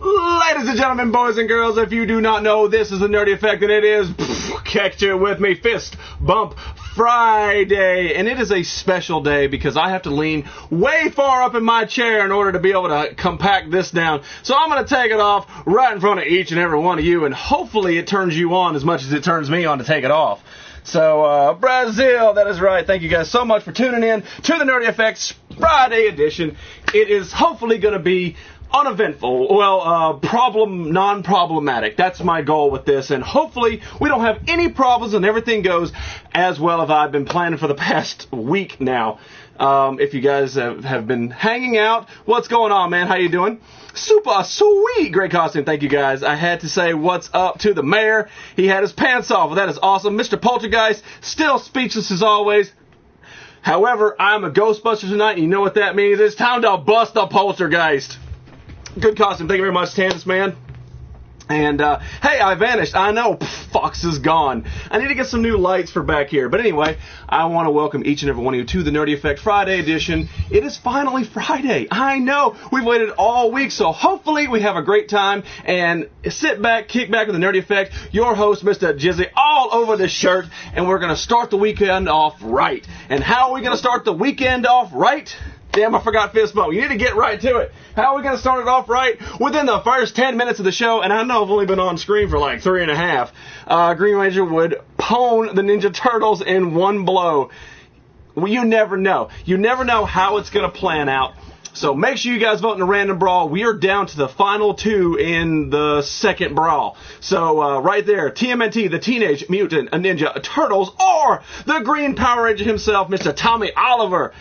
Ladies and gentlemen, boys and girls, if you do not know, this is the Nerdy Effect, and it is, catch it with me, Fist Bump Friday. And it is a special day because I have to lean way far up in my chair in order to be able to compact this down. So I'm going to take it off right in front of each and every one of you, and hopefully it turns you on as much as it turns me on to take it off. So, Brazil, that is right. Thank you guys so much for tuning in to the Nerdy Effects Friday edition. It is hopefully going to be uneventful, non-problematic. That's my goal with this, and hopefully we don't have any problems and everything goes as well as I've been planning for the past week now. If you guys have been hanging out, what's going on, man? How you doing? Super sweet, great costume. Thank you, guys. I had to say what's up to the mayor. He had his pants off. Well, that is awesome. Mr. Poltergeist, still speechless as always. However, I'm a Ghostbusters tonight, and you know what that means. It's time to bust the Poltergeist. Good costume. Thank you very much, Tannis, man. And, hey, I vanished. I know. Fox is gone. I need to get some new lights for back here. But anyway, I want to welcome each and every one of you to the Nerdy Effect Friday edition. It is finally Friday. I know. We've waited all week, so hopefully we have a great time. And sit back, kick back with the Nerdy Effect. Your host, Mr. Jizzy, all over this shirt. And we're going to start the weekend off right. And how are we going to start the weekend off right? Damn, I forgot fist bump. You need to get right to it. How are we going to start it off right? Within the first 10 minutes of the show, and I know I've only been on screen for like 3.5, Green Ranger would pwn the Ninja Turtles in one blow. Well, you never know. You never know how it's going to plan out. So make sure you guys vote in a random brawl. We are down to the final two in the second brawl. So right there, TMNT, the Teenage Mutant Ninja Turtles, or the Green Power Ranger himself, Mr. Tommy Oliver.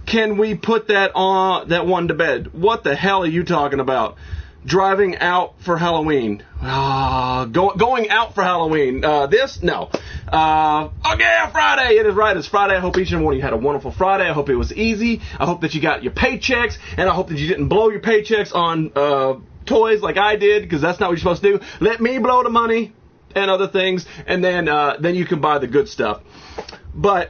Can we put that one to bed? What the hell are you talking about? Driving out for Halloween. Going out for Halloween. This? No. Okay, Friday. It is right. It's Friday. I hope each and every one of you had a wonderful Friday. I hope it was easy. I hope that you got your paychecks. And I hope that you didn't blow your paychecks on toys like I did, because that's not what you're supposed to do. Let me blow the money and other things, and then you can buy the good stuff. But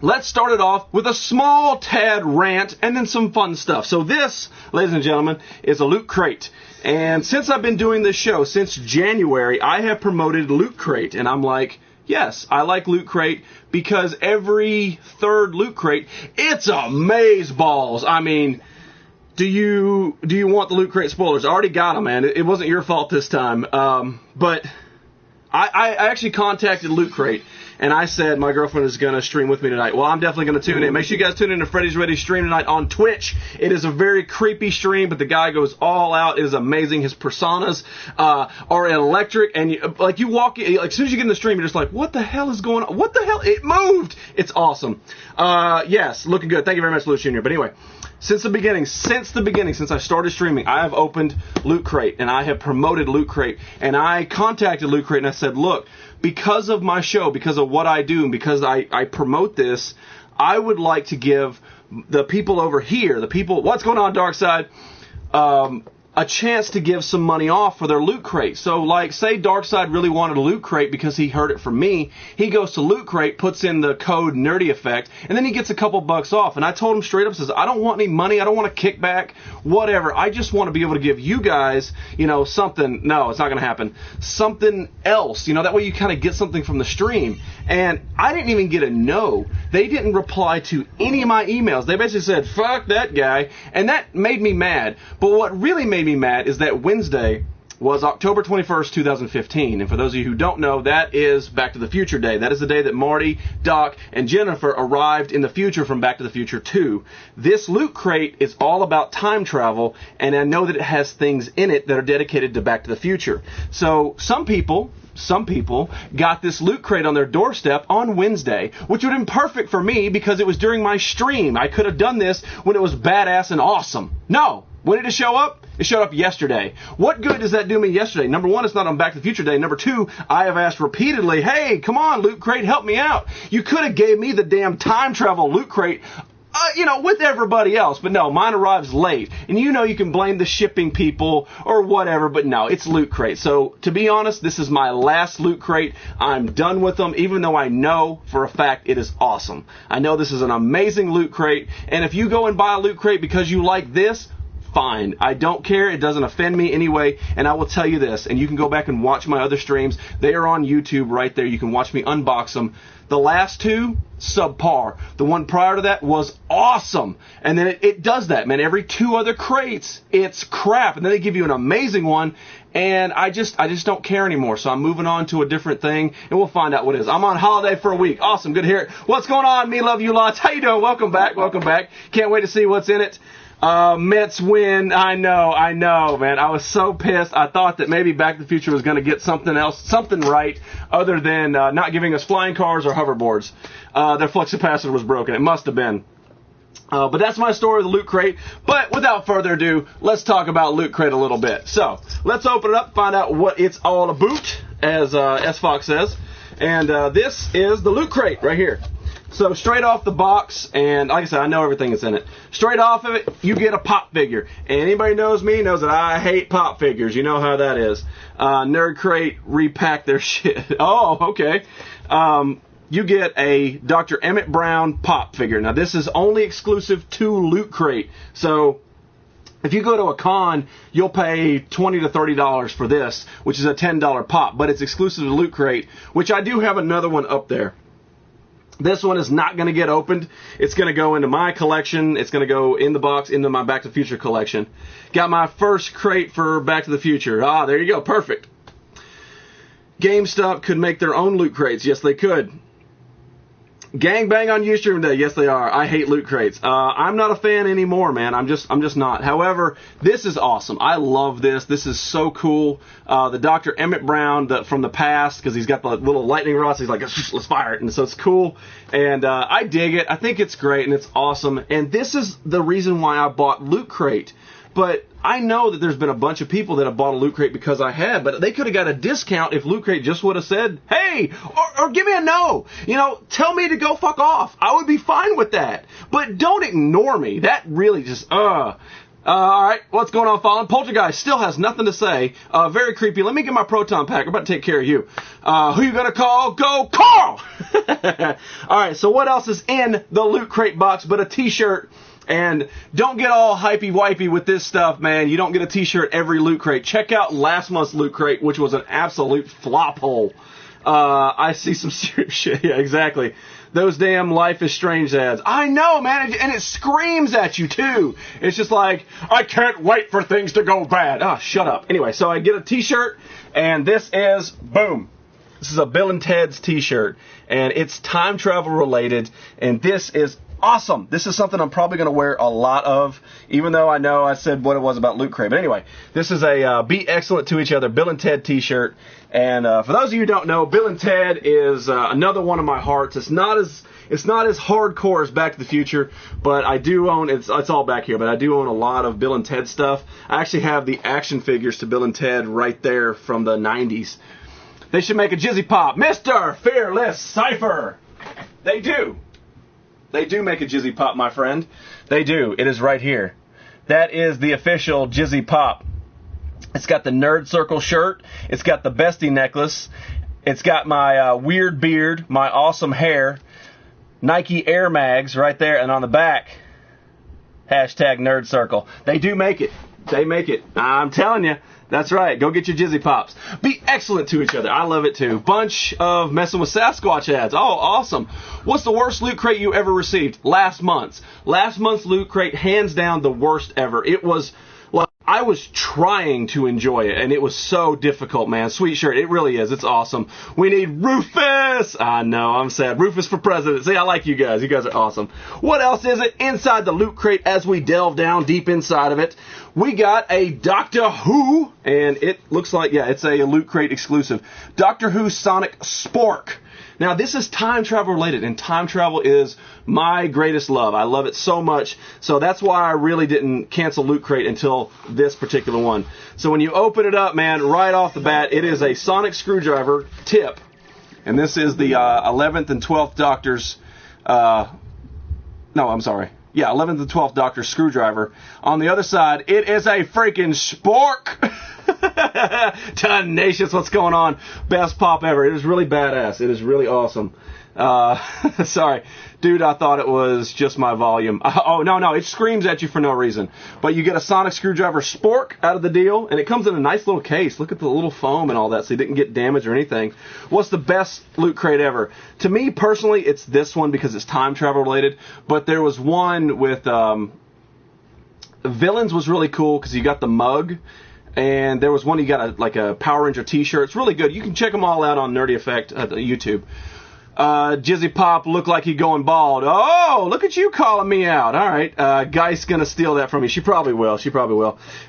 let's start it off with a small tad rant and then some fun stuff. So this, ladies and gentlemen, is a Loot Crate. And since I've been doing this show, since January, I have promoted Loot Crate. And I'm like, yes, I like Loot Crate because every third Loot Crate, it's amazeballs. I mean, do you want the Loot Crate spoilers? I already got them, man. It wasn't your fault this time. But I actually contacted Loot Crate. And I said my girlfriend is going to stream with me tonight. Well, I'm definitely going to tune in. Make sure you guys tune in to Freddy's Ready stream tonight on Twitch. It is a very creepy stream, but the guy goes all out. It is amazing. His personas are electric. And you walk in, like, as soon as you get in the stream, you're just like, what the hell is going on? What the hell? It moved. It's awesome. Yes, looking good. Thank you very much, Louis Jr. But anyway, since the beginning, since I started streaming, I have opened Loot Crate, and I have promoted Loot Crate. And I contacted Loot Crate, and I said, look, because of my show, because of what I do, and because I promote this, I would like to give the people over here, what's going on, Dark Side? a chance to give some money off for their Loot Crate. So, like, say Darkside really wanted a Loot Crate because he heard it from me. He goes to Loot Crate, puts in the code Nerdy Effect, and then he gets a couple bucks off. And I told him straight up, says, I don't want any money. I don't want a kickback, whatever. I just want to be able to give you guys, you know, something. No, it's not going to happen. Something else. You know, that way you kind of get something from the stream. And I didn't even get a no. They didn't reply to any of my emails. They basically said, fuck that guy. And that made me mad. But what really made me mad is that Wednesday was October 21st, 2015. And for those of you who don't know, that is Back to the Future Day. That is the day that Marty, Doc, and Jennifer arrived in the future from Back to the Future 2. This Loot Crate is all about time travel, and I know that it has things in it that are dedicated to Back to the Future. So some people got this Loot Crate on their doorstep on Wednesday, which would have been perfect for me because it was during my stream. I could have done this when it was badass and awesome. No. When did it show up? It showed up yesterday. What good does that do me yesterday? Number one, it's not on Back to the Future Day. Number two, I have asked repeatedly, hey, come on, Loot Crate, help me out. You could have gave me the damn time travel Loot Crate, you know, with everybody else. But no, mine arrives late. And you know you can blame the shipping people or whatever, but no, it's Loot Crate. So, to be honest, this is my last Loot Crate. I'm done with them, even though I know for a fact it is awesome. I know this is an amazing Loot Crate, and if you go and buy a Loot Crate because you like this, fine. I don't care. It doesn't offend me anyway. And I will tell you this, and you can go back and watch my other streams. They are on YouTube right there. You can watch me unbox them. The last two, subpar. The one prior to that was awesome. And then it does that, man. Every two other crates, it's crap. And then they give you an amazing one. And I just don't care anymore. So I'm moving on to a different thing, and we'll find out what it is. I'm on holiday for a week. Awesome. Good to hear it. What's going on? Me love you lots. How you doing? Welcome back. Welcome back. Can't wait to see what's in it. Mets win. I know, man. I was so pissed. I thought that maybe Back to the Future was going to get something else, something right, other than not giving us flying cars or hoverboards. Their flux capacitor was broken. It must have been. But that's my story of the Loot Crate. But without further ado, let's talk about Loot Crate a little bit. So, let's open it up, find out what it's all about, as S-Fox says. And this is the Loot Crate right here. So straight off the box, and like I said, I know everything that's in it. Straight off of it, you get a pop figure. And anybody knows me knows that I hate pop figures. You know how that is. Nerd Crate repack their shit. Oh, okay. You get a Dr. Emmett Brown pop figure. Now, this is only exclusive to Loot Crate. So, if you go to a con, you'll pay $20 to $30 for this, which is a $10 pop. But it's exclusive to Loot Crate, which I do have another one up there. This one is not going to get opened. It's going to go into my collection. It's going to go in the box into my Back to the Future collection. Got my first crate for Back to the Future. Ah, there you go. Perfect. GameStop could make their own Loot Crates. Yes, they could. Gangbang on Ustream Day. Yes, they are. I hate Loot Crates. I'm not a fan anymore, man. I'm just not. However, this is awesome. I love this. This is so cool. The Dr. Emmett Brown from the past, because he's got the little lightning rods. He's like, let's fire it. And so it's cool. And I dig it. I think it's great and it's awesome. And this is the reason why I bought Loot Crate. But I know that there's been a bunch of people that have bought a Loot Crate because I had, but they could have got a discount if Loot Crate just would have said, hey, or give me a no. You know, tell me to go fuck off. I would be fine with that. But don't ignore me. That really just, all right, what's going on, Fallen? Poltergeist still has nothing to say. Very creepy. Let me get my proton pack. I'm about to take care of you. Who you gonna call? Go Carl! All right, so what else is in the Loot Crate box but a t-shirt? And don't get all hypey-wipey with this stuff, man. You don't get a t-shirt every Loot Crate. Check out last month's Loot Crate, which was an absolute flop hole. I see some serious shit. Yeah, exactly. Those damn Life is Strange ads. I know, man, and it screams at you, too. It's just like, I can't wait for things to go bad. Ah, shut up. Anyway, so I get a t-shirt, and this is, boom. This is a Bill and Ted's t-shirt, and it's time travel related, and this is awesome. This is something I'm probably going to wear a lot of, even though I know I said what it was about Loot Crate. But anyway, this is a Be Excellent to Each Other Bill and Ted t-shirt. And for those of you who don't know, Bill and Ted is another one of my hearts. It's not as hardcore as Back to the Future, but I do own, it's all back here, but I do own a lot of Bill and Ted stuff. I actually have the action figures to Bill and Ted right there from the 90s. They should make a Jizzy Pop. Mr. Fearless Cypher. They do. They do make a Jizzy Pop, my friend. They do. It is right here. That is the official Jizzy Pop. It's got the Nerd Circle shirt. It's got the Bestie necklace. It's got my weird beard, my awesome hair, Nike Air Mags right there, and on the back, hashtag Nerd Circle. They do make it. They make it. I'm telling you. That's right. Go get your Jizzy Pops. Be excellent to each other. I love it too. Bunch of messing with Sasquatch ads. Oh, awesome. What's the worst loot crate you ever received? Last month's. Last month's loot crate, hands down, the worst ever. It was, well, I was trying to enjoy it, and it was so difficult, man. Sweet shirt. It really is. It's awesome. We need Rufus. I know. I'm sad. Rufus for president. See, I like you guys. You guys are awesome. What else is it inside the loot crate as we delve down deep inside of it? We got a Doctor Who, and it looks like, yeah, it's a Loot Crate exclusive. Doctor Who Sonic Spork. Now, this is time travel related, and time travel is my greatest love. I love it so much, so that's why I really didn't cancel Loot Crate until this particular one. So when you open it up, man, right off the bat, it is a sonic screwdriver tip, and this is the 11th and 12th Doctors, no, I'm sorry. Yeah, 11th and 12th Doctor screwdriver. On the other side, it is a freaking spork. Tenacious, what's going on? Best pop ever. It is really badass. It is really awesome. Sorry. Dude, I thought it was just my volume. Oh, no, it screams at you for no reason. But you get a sonic screwdriver spork out of the deal, and it comes in a nice little case. Look at the little foam and all that, so you didn't get damaged or anything. What's the best loot crate ever? To me, personally, it's this one because it's time travel related. But there was one with Villains was really cool because you got the mug. And there was one you got a Power Ranger t-shirt. It's really good. You can check them all out on Nerdy Effect at YouTube. Jizzy Pop looked like he going bald. Oh, look at you calling me out. All right, Geist's gonna steal that from me. She probably will.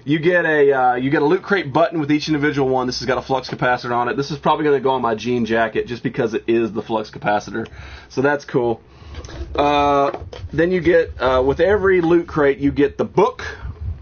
You get a Loot Crate button with each individual one. This has got a flux capacitor on it. This is probably gonna go on my jean jacket just because it is the flux capacitor. So that's cool. Then you get with every Loot Crate you get the book.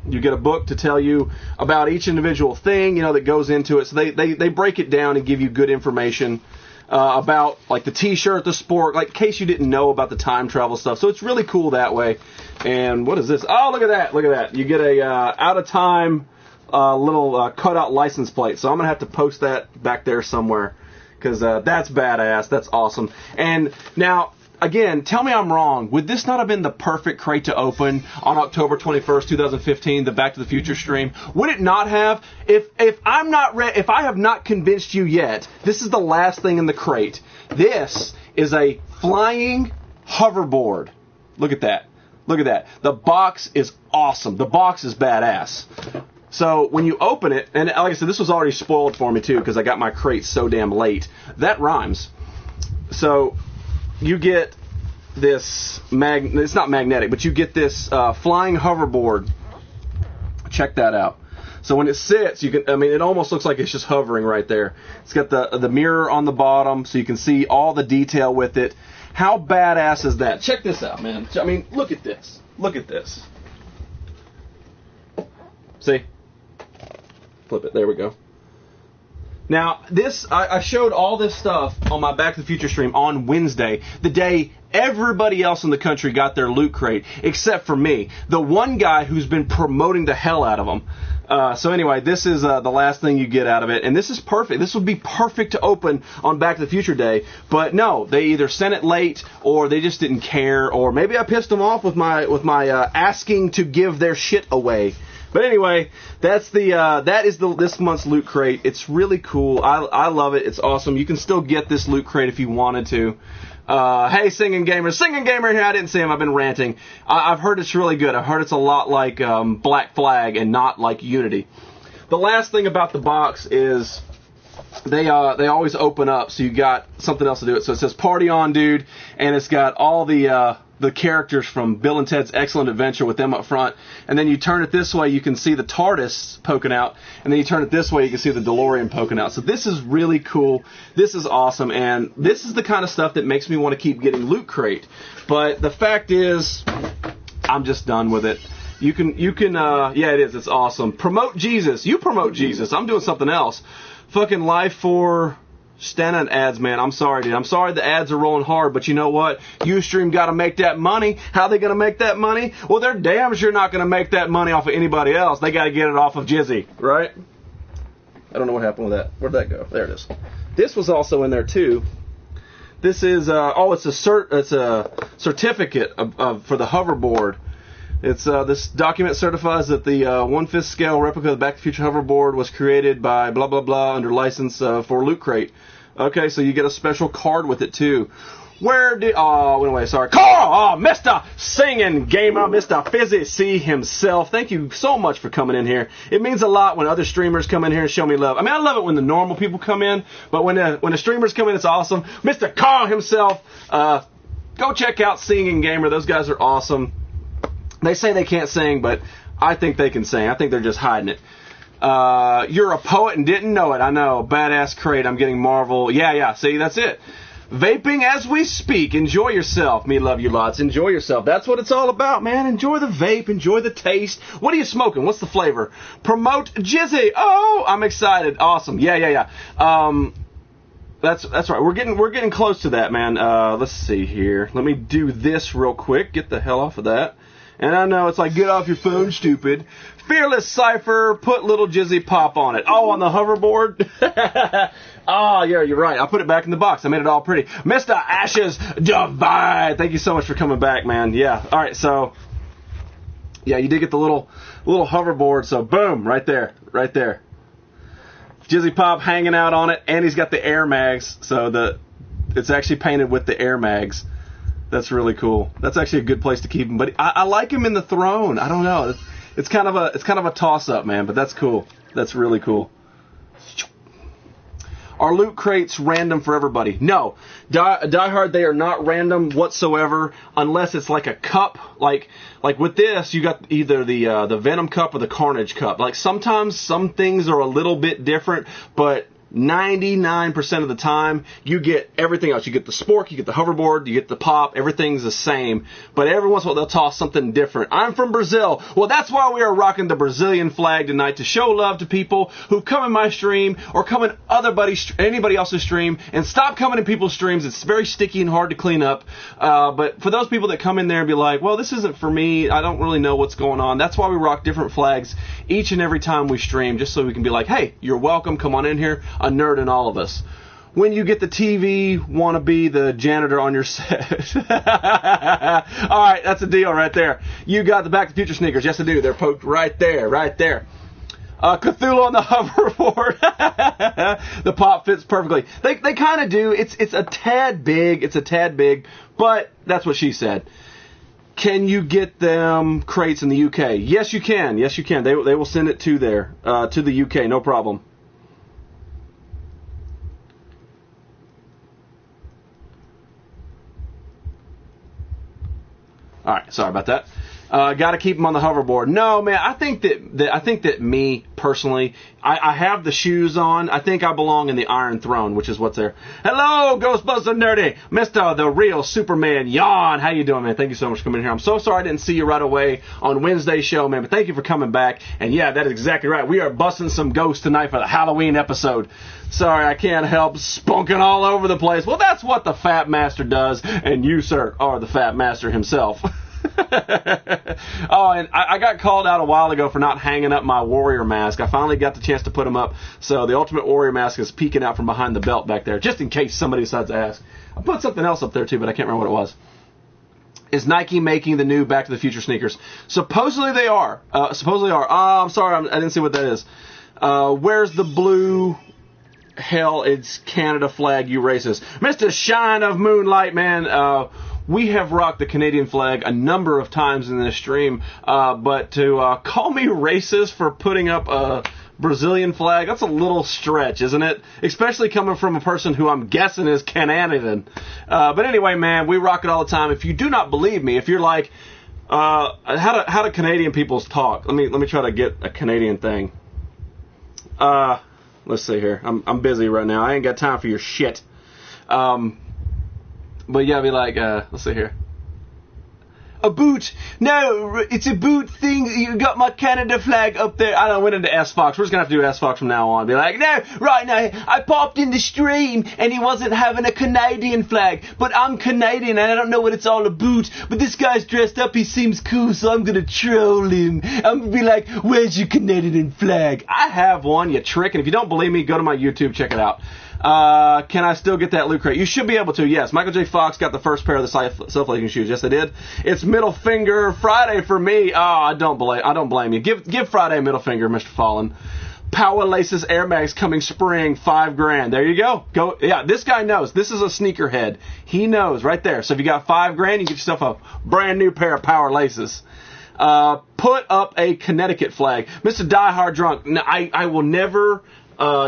You get a book to tell you about each individual thing, that goes into it. So they break it down and give you good information about, like, the t-shirt, the sport, like, in case you didn't know about the time travel stuff. So it's really cool that way. And what is this? Oh, look at that. You get a out-of-time little cutout license plate. So I'm going to have to post that back there somewhere because that's badass. That's awesome. And now, again, tell me I'm wrong. Would this not have been the perfect crate to open on October 21st, 2015, the Back to the Future stream? Would it not have? If I have not convinced you yet, this is the last thing in the crate. This is a flying hoverboard. Look at that. The box is awesome. The box is badass. So when you open it, and like I said, this was already spoiled for me too because I got my crate so damn late. That rhymes. So you get this it's not magnetic, but you get this flying hoverboard. Check that out. So when it sits, it almost looks like it's just hovering right there. It's got the mirror on the bottom, so you can see all the detail with it. How badass is that? Check this out, man. Look at this. See? Flip it. There we go. Now, I showed all this stuff on my Back to the Future stream on Wednesday, the day everybody else in the country got their Loot Crate, except for me, the one guy who's been promoting the hell out of them. So anyway, this is the last thing you get out of it, and this is perfect. This would be perfect to open on Back to the Future Day, but no, they either sent it late, or they just didn't care, or maybe I pissed them off with my asking to give their shit away. But anyway, that is this month's Loot Crate. It's really cool. I love it. It's awesome. You can still get this Loot Crate if you wanted to. Hey, Singing Gamer here. I didn't see him. I've been ranting. I've heard it's really good. I've heard it's a lot like Black Flag and not like Unity. The last thing about the box is they always open up, so you got something else to do it. So it says "Party On, Dude," and it's got all the characters from Bill and Ted's Excellent Adventure with them up front. And then you turn it this way, you can see the TARDIS poking out. And then you turn it this way, you can see the DeLorean poking out. So this is really cool. This is awesome. And this is the kind of stuff that makes me want to keep getting Loot Crate. But the fact is, I'm just done with it. You can, yeah, it is. It's awesome. Promote Jesus. You promote Jesus. I'm doing something else. Fucking Life for Standing ads, man. I'm sorry, dude. I'm sorry the ads are rolling hard, but you know what? Ustream got to make that money. How they going to make that money? Well, they're damn sure not going to make that money off of anybody else. They got to get it off of Jizzy, right? I don't know what happened with that. Where'd that go? There it is. This was also in there too. This is it's a certificate for the hoverboard. It's this document certifies that the 1/5 scale replica of the Back to the Future hoverboard was created by blah blah blah under license for Loot Crate. Okay, so you get a special card with it too. Went away, sorry. Carl! Oh, Mr. Singing Gamer, Mr. Fizzy C himself. Thank you so much for coming in here. It means a lot when other streamers come in here and show me love. I mean, I love it when the normal people come in, but when the streamers come in, it's awesome. Mr. Carl himself, go check out Singing Gamer. Those guys are awesome. They say they can't sing, but I think they can sing. I think they're just hiding it. You're a poet and didn't know it. I know. Badass crate. I'm getting Marvel. Yeah. See, that's it. Vaping as we speak. Enjoy yourself. Me love you lots. Enjoy yourself. That's what it's all about, man. Enjoy the vape. Enjoy the taste. What are you smoking? What's the flavor? Promote Jizzy. Oh, I'm excited. Awesome. Yeah. That's right. We're getting close to that, man. Let's see here. Let me do this real quick. Get the hell off of that. And I know it's like, get off your phone, stupid. Fearless Cypher, put little Jizzy Pop on it. Oh, on the hoverboard? Oh, yeah, you're right. I put it back in the box. I made it all pretty. Mr. Ashes Divide. Thank you so much for coming back, man. Yeah. All right, so, yeah, you did get the little hoverboard. So, boom, right there. Jizzy Pop hanging out on it, and he's got the air mags. So, it's actually painted with the air mags. That's really cool. That's actually a good place to keep him. But I like him in the throne. I don't know. It's kind of a toss up, man. But that's cool. That's really cool. Are loot crates random for everybody? No. Die Hard, they are not random whatsoever unless it's like a cup. Like with this, you got either the Venom cup or the Carnage cup. Like sometimes some things are a little bit different, but 99% of the time, you get everything else. You get the spork, you get the hoverboard, you get the pop, everything's the same. But every once in a while, they'll toss something different. I'm from Brazil. Well, that's why we are rocking the Brazilian flag tonight, to show love to people who come in my stream or come in anybody else's stream, and stop coming in people's streams. It's very sticky and hard to clean up. But for those people that come in there and be like, well, this isn't for me, I don't really know what's going on, that's why we rock different flags each and every time we stream, just so we can be like, hey, you're welcome, come on in here. A nerd in all of us. When you get the TV, want to be the janitor on your set. All right, that's a deal right there. You got the Back to the Future sneakers. Yes, I do. They're poked right there. Cthulhu on the hoverboard. The pop fits perfectly. They kind of do. It's a tad big. But that's what she said. Can you get them crates in the UK? Yes, you can. They will send it to there, to the UK. No problem. All right, sorry about that. Got to keep them on the hoverboard. No, man, I think that me personally, I have the shoes on. I think I belong in the Iron Throne, which is what's there. Hello, Ghostbusters Nerdy, Mr. The Real Superman Yawn. How you doing, man? Thank you so much for coming here. I'm so sorry I didn't see you right away on Wednesday's show, man, but thank you for coming back. And yeah, that is exactly right. We are busting some ghosts tonight for the Halloween episode. Sorry, I can't help spunking all over the place. Well, that's what the Fat Master does, and you, sir, are the Fat Master himself. Oh, and I got called out a while ago for not hanging up my warrior mask. I finally got the chance to put them up, so the Ultimate Warrior mask is peeking out from behind the belt back there, just in case somebody decides to ask. I put something else up there too, but I can't remember what it was. Is Nike making the new Back to the Future sneakers? Supposedly they are. Oh, I'm sorry, I didn't see what that is. Where's the blue... Hell, it's Canada flag, you racist. Mr. Shine of Moonlight, man, we have rocked the Canadian flag a number of times in this stream, but to call me racist for putting up a Brazilian flag, that's a little stretch, isn't it? Especially coming from a person who I'm guessing is Canadian. But anyway, man, we rock it all the time. If you do not believe me, if you're like, how do Canadian people talk? Let me try to get a Canadian thing. Let's see here. I'm busy right now. I ain't got time for your shit. But yeah, be like, let's see here. A boot. No, it's a boot thing. You got my Canada flag up there. I went into S Fox. We're just going to have to do S Fox from now on. Be like, no, right now, I popped in the stream and he wasn't having a Canadian flag. But I'm Canadian and I don't know what it's all about. But this guy's dressed up. He seems cool, so I'm going to troll him. I'm going to be like, where's your Canadian flag? I have one, you trick. And if you don't believe me, go to my YouTube, check it out. Can I still get that loot crate? You should be able to, yes. Michael J. Fox got the first pair of the self-legging shoes. Yes, I did. It's middle finger Friday for me. Oh, I don't blame you. Give Friday a middle finger, Mr. Fallen. Power Laces Air Max coming spring, $5,000. There you go. Yeah, this guy knows. This is a sneakerhead. He knows right there. So if you got $5,000, you get yourself a brand new pair of Power Laces. Put up a Connecticut flag. Mr. Die Hard Drunk. No, I will never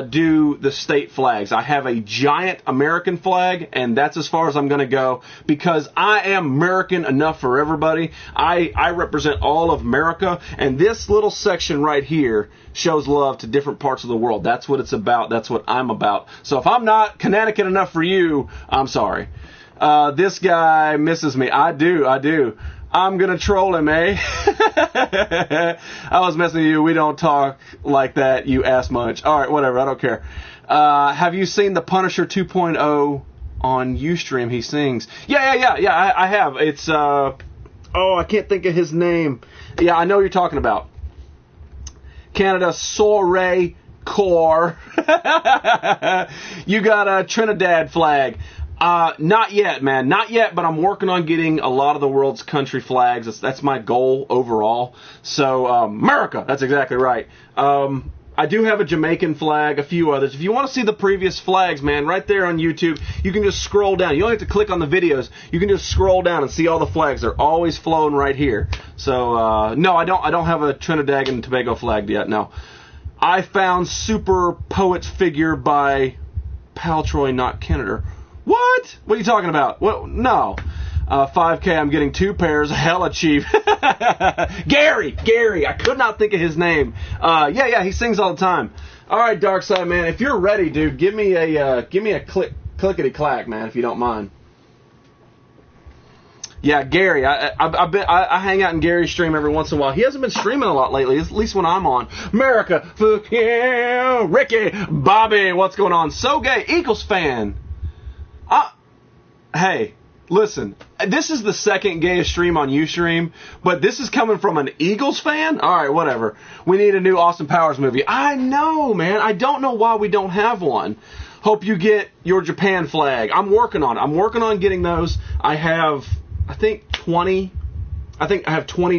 do the state flags. I have a giant American flag, and that's as far as I'm going to go because I am American enough for everybody. I represent all of America, and this little section right here shows love to different parts of the world. That's what it's about. That's what I'm about. So if I'm not Connecticut enough for you, I'm sorry. This guy misses me. I do. I'm going to troll him, eh? I was messing with you. We don't talk like that, you ass munch. All right, whatever. I don't care. Have you seen The Punisher 2.0 on Ustream? He sings. Yeah, I have. It's, I can't think of his name. Yeah, I know what you're talking about. Canada Soiree Corps. You got a Trinidad flag. Not yet, man. Not yet, but I'm working on getting a lot of the world's country flags. That's my goal overall. So, America, that's exactly right. I do have a Jamaican flag, a few others. If you want to see the previous flags, man, right there on YouTube, you can just scroll down. You don't have to click on the videos. You can just scroll down and see all the flags. They're always flowing right here. So, no, I don't have a Trinidad and Tobago flag yet, no. I found Super Poets figure by Paltroy, not Kennedy. What? What are you talking about? What? No. 5K, I'm getting 2 pairs. Hella cheap. Gary. I could not think of his name. Yeah, he sings all the time. All right, Darkside, man. If you're ready, dude, give me a clickety clack, man, if you don't mind. Yeah, Gary. I hang out in Gary's stream every once in a while. He hasn't been streaming a lot lately, at least when I'm on. America, fuck yeah. Ricky, Bobby, what's going on? So gay. Eagles fan. Hey, listen, this is the second gayest stream on Ustream, but this is coming from an Eagles fan? All right, whatever. We need a new Austin Powers movie. I know, man. I don't know why we don't have one. Hope you get your Japan flag. I'm working on it. I'm working on getting those. I have 20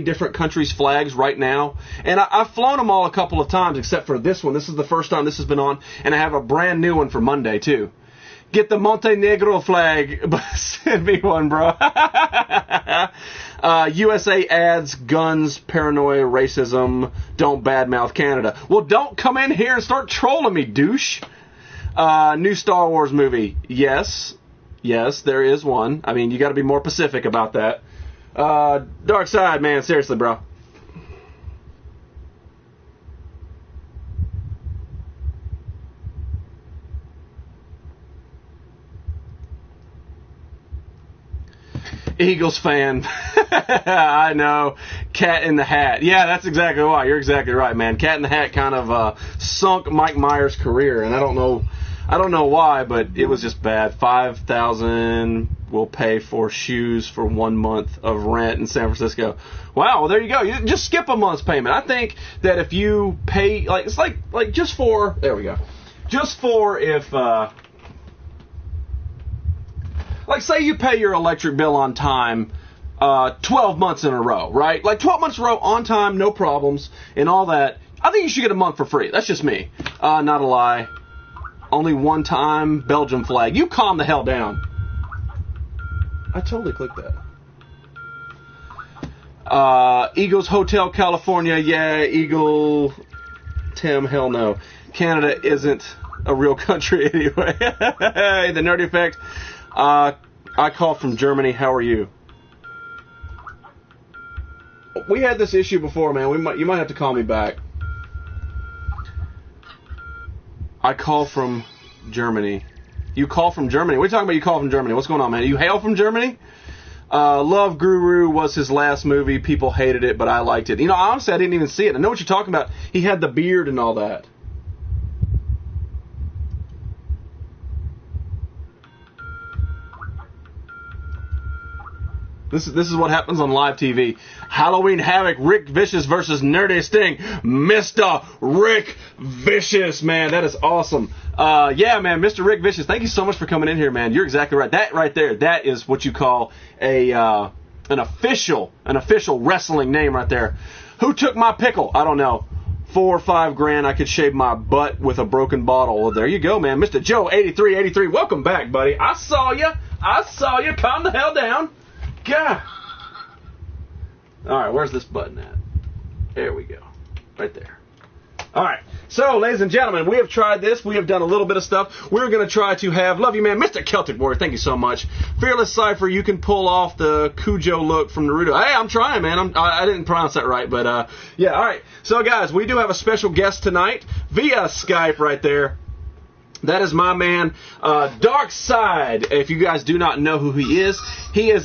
different countries' flags right now. And I've flown them all a couple of times, except for this one. This is the first time this has been on. And I have a brand new one for Monday, too. Get the Montenegro flag. Send me one, bro. USA ads, guns, paranoia, racism, don't badmouth Canada. Well, don't come in here and start trolling me, douche. New Star Wars movie. Yes, there is one. I mean, you got to be more specific about that. Dark Side, man. Seriously, bro. Eagles fan. I know. Cat in the Hat. Yeah, that's exactly why. You're exactly right, man. Cat in the Hat kind of sunk Mike Myers' career, and I don't know why, but it was just bad. $5,000 will pay for shoes for 1 month of rent in San Francisco. Wow, well, there you go. You just skip a month's payment. I think that if you pay, it's like just for, there we go. Just for if, like, say you pay your electric bill on time 12 months in a row, right? Like 12 months in a row on time, no problems, and all that. I think you should get a month for free. That's just me. Not a lie. Only one time, Belgium flag. You calm the hell down. I totally clicked that. Eagles Hotel, California. Yeah, Eagle. Tim, hell no. Canada isn't a real country anyway. The Nerdy Effect. I call from Germany. How are you? We had this issue before, man. You might have to call me back. I call from Germany. You call from Germany? What are you talking about? You call from Germany? What's going on, man? You hail from Germany? Love Guru was his last movie. People hated it, but I liked it. You know, honestly, I didn't even see it. I know what you're talking about. He had the beard and all that. This is what happens on live TV. Halloween Havoc, Rick Vicious versus Nerdy Sting. Mr. Rick Vicious, man. That is awesome. Yeah, man, Mr. Rick Vicious, thank you so much for coming in here, man. You're exactly right. That right there, that is what you call an official wrestling name right there. Who took my pickle? I don't know. $4 or $5 grand, I could shave my butt with a broken bottle. Well, there you go, man. Mr. Joe 8383, welcome back, buddy. I saw you. Calm the hell down. God. All right, where's this button at? There we go. Right there. All right. So, ladies and gentlemen, we have tried this. We have done a little bit of stuff. We're going to try to have, love you, man, Mr. Celtic Warrior, thank you so much. Fearless Cypher, you can pull off the Cujo look from Naruto. Hey, I'm trying, man. I didn't pronounce that right, but, yeah, all right. So, guys, we do have a special guest tonight via Skype right there. That is my man, Dark Side. If you guys do not know who he is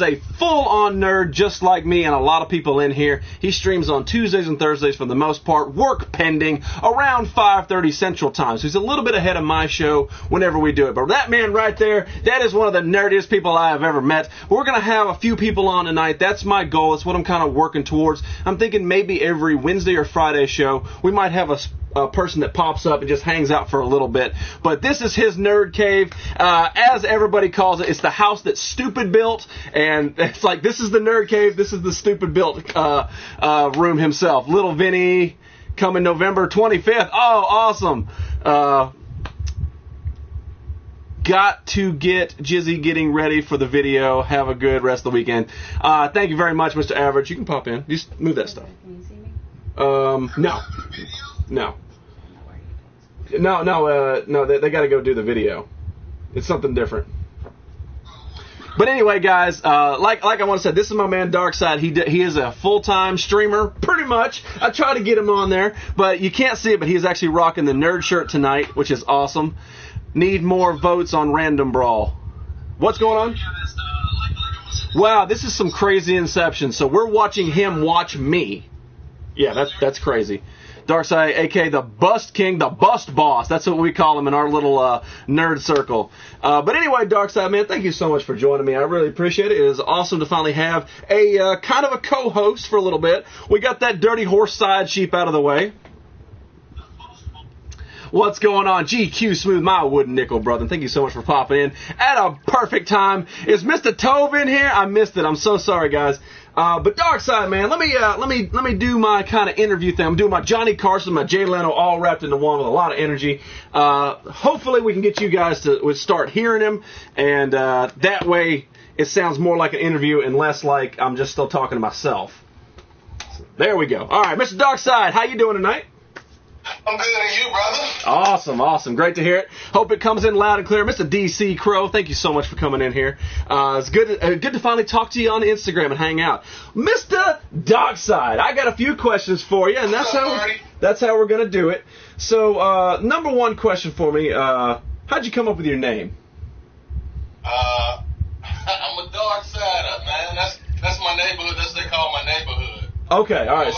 a full-on nerd just like me and a lot of people in here. He streams on Tuesdays and Thursdays for the most part, work pending, around 5:30 Central Time. So he's a little bit ahead of my show whenever we do it. But that man right there, that is one of the nerdiest people I have ever met. We're going to have a few people on tonight. That's my goal. It's what I'm kind of working towards. I'm thinking maybe every Wednesday or Friday show, we might have a person that pops up and just hangs out for a little bit. But this is his nerd cave. As everybody calls it, it's the house that Stupid built. And it's like, this is the nerd cave, this is the Stupid built room himself. Little Vinny coming November 25th. Oh, awesome. Got to get Jizzy getting ready for the video. Have a good rest of the weekend. Thank you very much, Mr. Average. You can pop in. Just move that stuff. Can you see me? No. No, they got to go do the video. It's something different. But anyway, guys, like I want to say, this is my man Darkside. He is a full-time streamer, pretty much. I try to get him on there, but you can't see it, but he is actually rocking the nerd shirt tonight, which is awesome. Need more votes on Random Brawl. What's going on? Wow, this is some crazy Inception. So we're watching him watch me. Yeah, that's crazy. Darkside, a.k.a. the Bust King, the Bust Boss. That's what we call him in our little nerd circle. But anyway, Darkside, man, thank you so much for joining me. I really appreciate it. It is awesome to finally have a kind of a co-host for a little bit. We got that dirty horse side sheep out of the way. What's going on? GQ Smooth, my wooden nickel brother. Thank you so much for popping in at a perfect time. Is Mr. Tove in here? I missed it. I'm so sorry, guys. But Darkside, man, let me do my kind of interview thing. I'm doing my Johnny Carson, my Jay Leno, all wrapped into one with a lot of energy. Hopefully, we can get you guys to start hearing him, and that way it sounds more like an interview and less like I'm just still talking to myself. So, there we go. All right, Mr. Darkside, how you doing tonight? I'm good, and you, brother? Awesome. Great to hear it. Hope it comes in loud and clear. Mr. DC Crow, thank you so much for coming in here. It's good to finally talk to you on Instagram and hang out. Mr. Darkside, I got a few questions for you, and that's how we're going to do it. So, number one question for me, how'd you come up with your name? I'm a Darksider, man. That's my neighborhood. That's what they call my neighborhood. Okay, all right.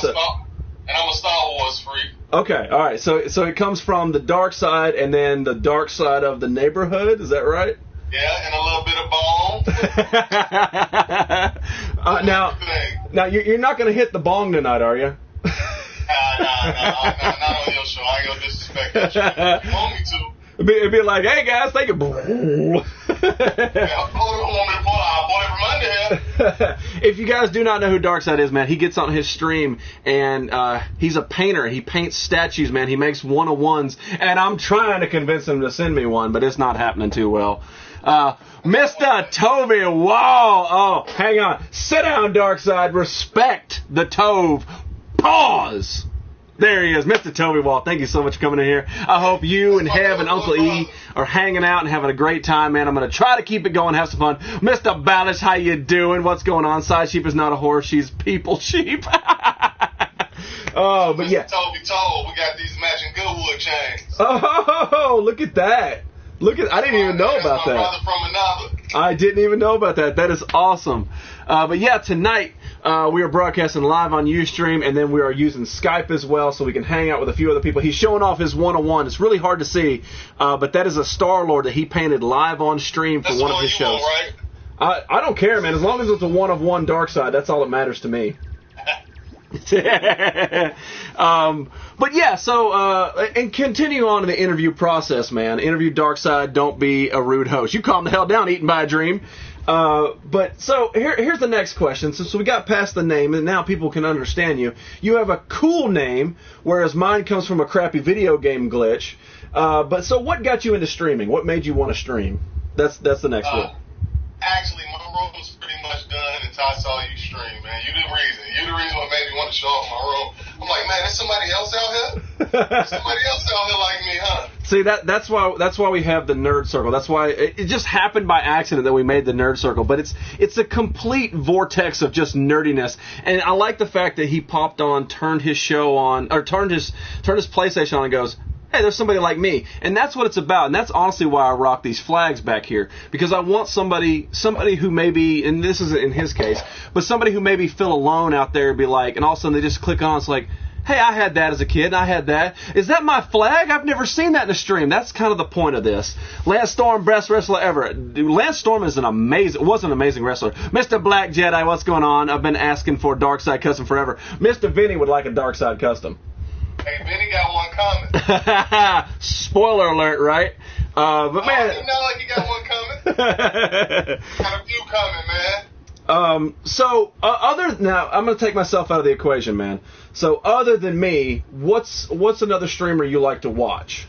And I'm a Star Wars freak. Okay, all right. So it comes from the dark side and then the dark side of the neighborhood. Is that right? Yeah, and a little bit of bong. Now you're not going to hit the bong tonight, are you? Nah, not on your show. I ain't gonna disrespect that show. You want me to? It'd be like, hey guys, thank you. If you guys do not know who Darkside is, man, he gets on his stream and he's a painter. He paints statues, man. He makes 101s, and I'm trying to convince him to send me one, but it's not happening too well. Mr. Toby, whoa! Oh, hang on. Sit down, Darkside. Respect the Tove. Pause. There he is, Mr. Toby Wall. Thank you so much for coming in here. I hope you and Hev and Uncle E are hanging out and having a great time, man. I'm going to try to keep it going, have some fun. Mr. Ballish, how you doing? What's going on? Side sheep is not a horse. She's people sheep. Oh, but yeah. Toby told, we got these matching Goodwood chains. Oh, look at that. I didn't even know about that. My brother from another. I didn't even know about that. That is awesome. But yeah, tonight we are broadcasting live on Ustream, and then we are using Skype as well, so we can hang out with a few other people. He's showing off his 101. It's really hard to see, but that is a Star-Lord that he painted live on stream for one of his shows. Right? I don't care, man. As long as it's a 1-of-1 dark side, that's all that matters to me. But yeah, so and continue on in the interview process, man. Interview dark side. Don't be a rude host. You calm the hell down, eaten by a dream. But so here's the next question. So we got past the name, and now people can understand you. You have a cool name, whereas mine comes from a crappy video game glitch. But so what got you into streaming? What made you want to stream? That's the next one. Actually, my room was pretty much done until I saw you stream, man. You the reason what made me want to show off my room. I'm like, man, there's somebody else out here? There's somebody else out here like me, huh? See, that's why we have the Nerd Circle. That's why it just happened by accident that we made the Nerd Circle. But it's a complete vortex of just nerdiness. And I like the fact that he popped on, turned his show on, or turned his PlayStation on and goes, hey, there's somebody like me. And that's what it's about. And that's honestly why I rock these flags back here. Because I want somebody who maybe, and this isn't in his case, but somebody who maybe feel alone out there and be like, and all of a sudden they just click on, it's like, hey, I had that as a kid. I had that. Is that my flag? I've never seen that in a stream. That's kind of the point of this. Lance Storm, best wrestler ever. Dude, Lance Storm was an amazing wrestler. Mr. Black Jedi, what's going on? I've been asking for a Dark Side custom forever. Mr. Vinny would like a Dark Side custom. Hey, Vinny got one coming. Spoiler alert, right? But man, it's not like you got one coming. Got a few coming, man. So now I'm gonna take myself out of the equation, man. So other than me, what's another streamer you like to watch?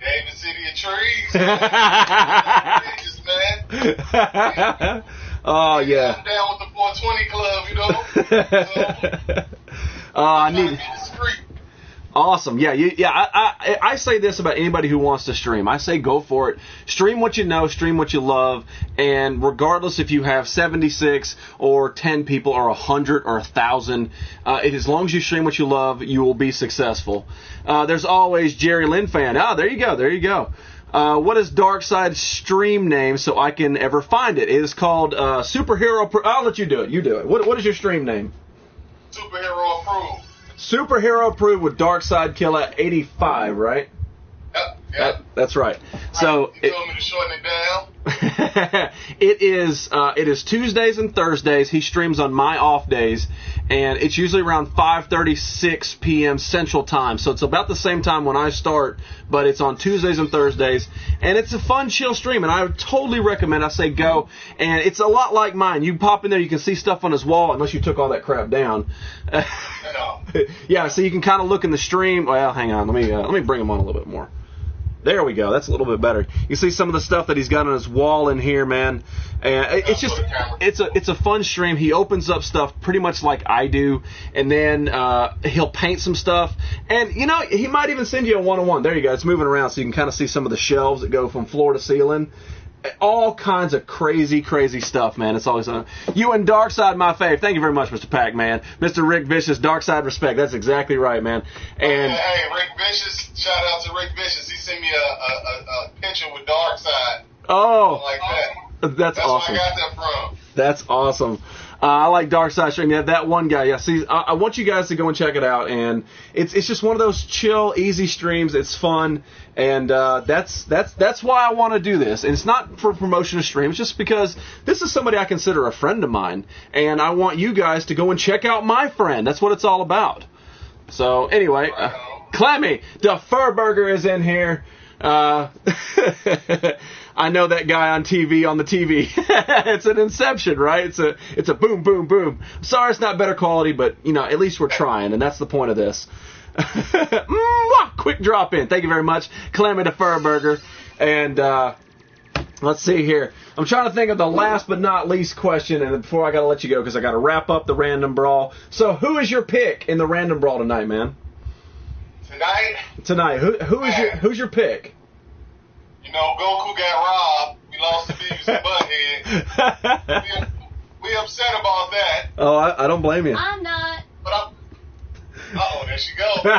David City of Trees. Man. Oh yeah. I'm down with the 420 club, you know. I need to be discreet. Awesome. Yeah, I say this about anybody who wants to stream. I say go for it. Stream what you know, stream what you love, and regardless if you have 76 or 10 people or 100 or 1,000, as long as you stream what you love, you will be successful. There's always Jerry Lynn fan. There you go. What is Darkseid's stream name so I can ever find it? It is called Superhero. I'll let you do it. You do it. What is your stream name? Superhero approved. Superhero approved with Darkside Killer 85, right? Yep. That's right. Right. So you told me to shorten it down. it is Tuesdays and Thursdays. He streams on my off days, and it's usually around 5:36 p.m. Central Time. So it's about the same time when I start, but it's on Tuesdays and Thursdays, and it's a fun, chill stream, and I would totally recommend. I say go, and it's a lot like mine. You pop in there, you can see stuff on his wall, unless you took all that crap down. Yeah, so you can kind of look in the stream. Well, hang on, let me bring him on a little bit more. There we go. That's a little bit better. You see some of the stuff that he's got on his wall in here, man. And it's a fun stream. He opens up stuff pretty much like I do, and then he'll paint some stuff. And he might even send you a 101. There you go. It's moving around, so you can kind of see some of the shelves that go from floor to ceiling. All kinds of crazy stuff, man. It's always you and Darkside, my fave. Thank you very much, Mr. Pac-Man. Mr. Rick Vicious, Darkside respect. That's exactly right, man. And hey, Rick Vicious. Shout out to Rick Vicious. He sent me a picture with Darkside. Oh, like that. That's awesome. Where I got that from. That's awesome. I like Darkside stream. Yeah, that one guy. Yeah, see, I want you guys to go and check it out. And it's just one of those chill, easy streams. It's fun, and that's why I want to do this. And it's not for promotion of stream. It's just because this is somebody I consider a friend of mine, and I want you guys to go and check out my friend. That's what it's all about. So anyway, Clemmy, the Fur Burger is in here. I know that guy on TV on the TV. It's an Inception, right? It's a boom, boom, boom. Sorry it's not better quality, but, at least we're trying, and that's the point of this. Quick drop in. Thank you very much, Clemmy the Fur Burger. And let's see here. I'm trying to think of the last but not least question, and before I got to let you go because I got to wrap up the Random Brawl. So who is your pick in the Random Brawl tonight, man? Tonight. Who's your pick? Goku got robbed. We lost to Beavis and Butthead. We upset about that. Oh, I don't blame you. I'm not. But there she goes. But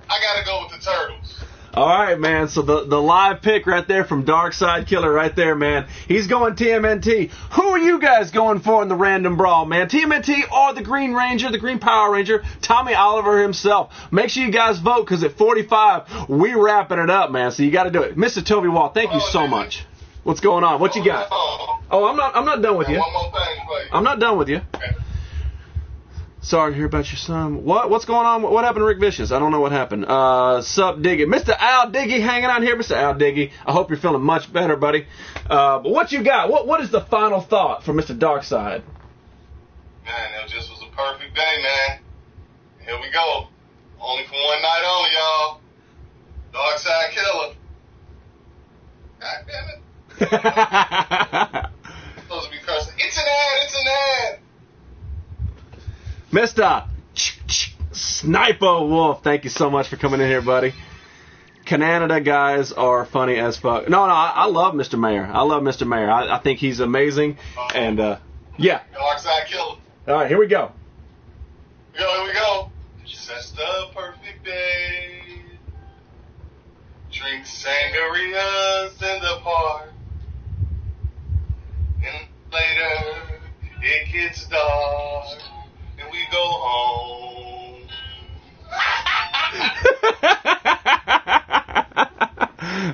I gotta go with the Turtles. All right, man. So the live pick right there from Darkside Killer right there, man. He's going TMNT. Who are you guys going for in the random brawl, man? TMNT or the Green Ranger, the Green Power Ranger, Tommy Oliver himself? Make sure you guys vote because at 45, we wrapping it up, man. So you got to do it. Mr. Toby Wall, thank you so much. What's going on? What you got? Oh, I'm not done with you. One more thing for you. I'm not done with you. Okay. Sorry to hear about your son. What's going on? What happened to Rick Vicious? I don't know what happened. Sup, Diggy. Mr. Al Diggy hanging out here. Mr. Al Diggy. I hope you're feeling much better, buddy. But what you got? What is the final thought for Mr. Darkside? Man, it just was a perfect day, man. Here we go. Only for one night only, y'all. Darkside Killer. God damn it. Supposed to be cursing. It's an ad. Mr. Sniper Wolf, thank you so much for coming in here, buddy. Canada guys are funny as fuck. No, I love Mr. Mayor. I think he's amazing. And, yeah. Darkside Killer. All right, here we go. Here we go. Just the perfect day. Drink sangrias in the park. And later, it gets dark. And we go home.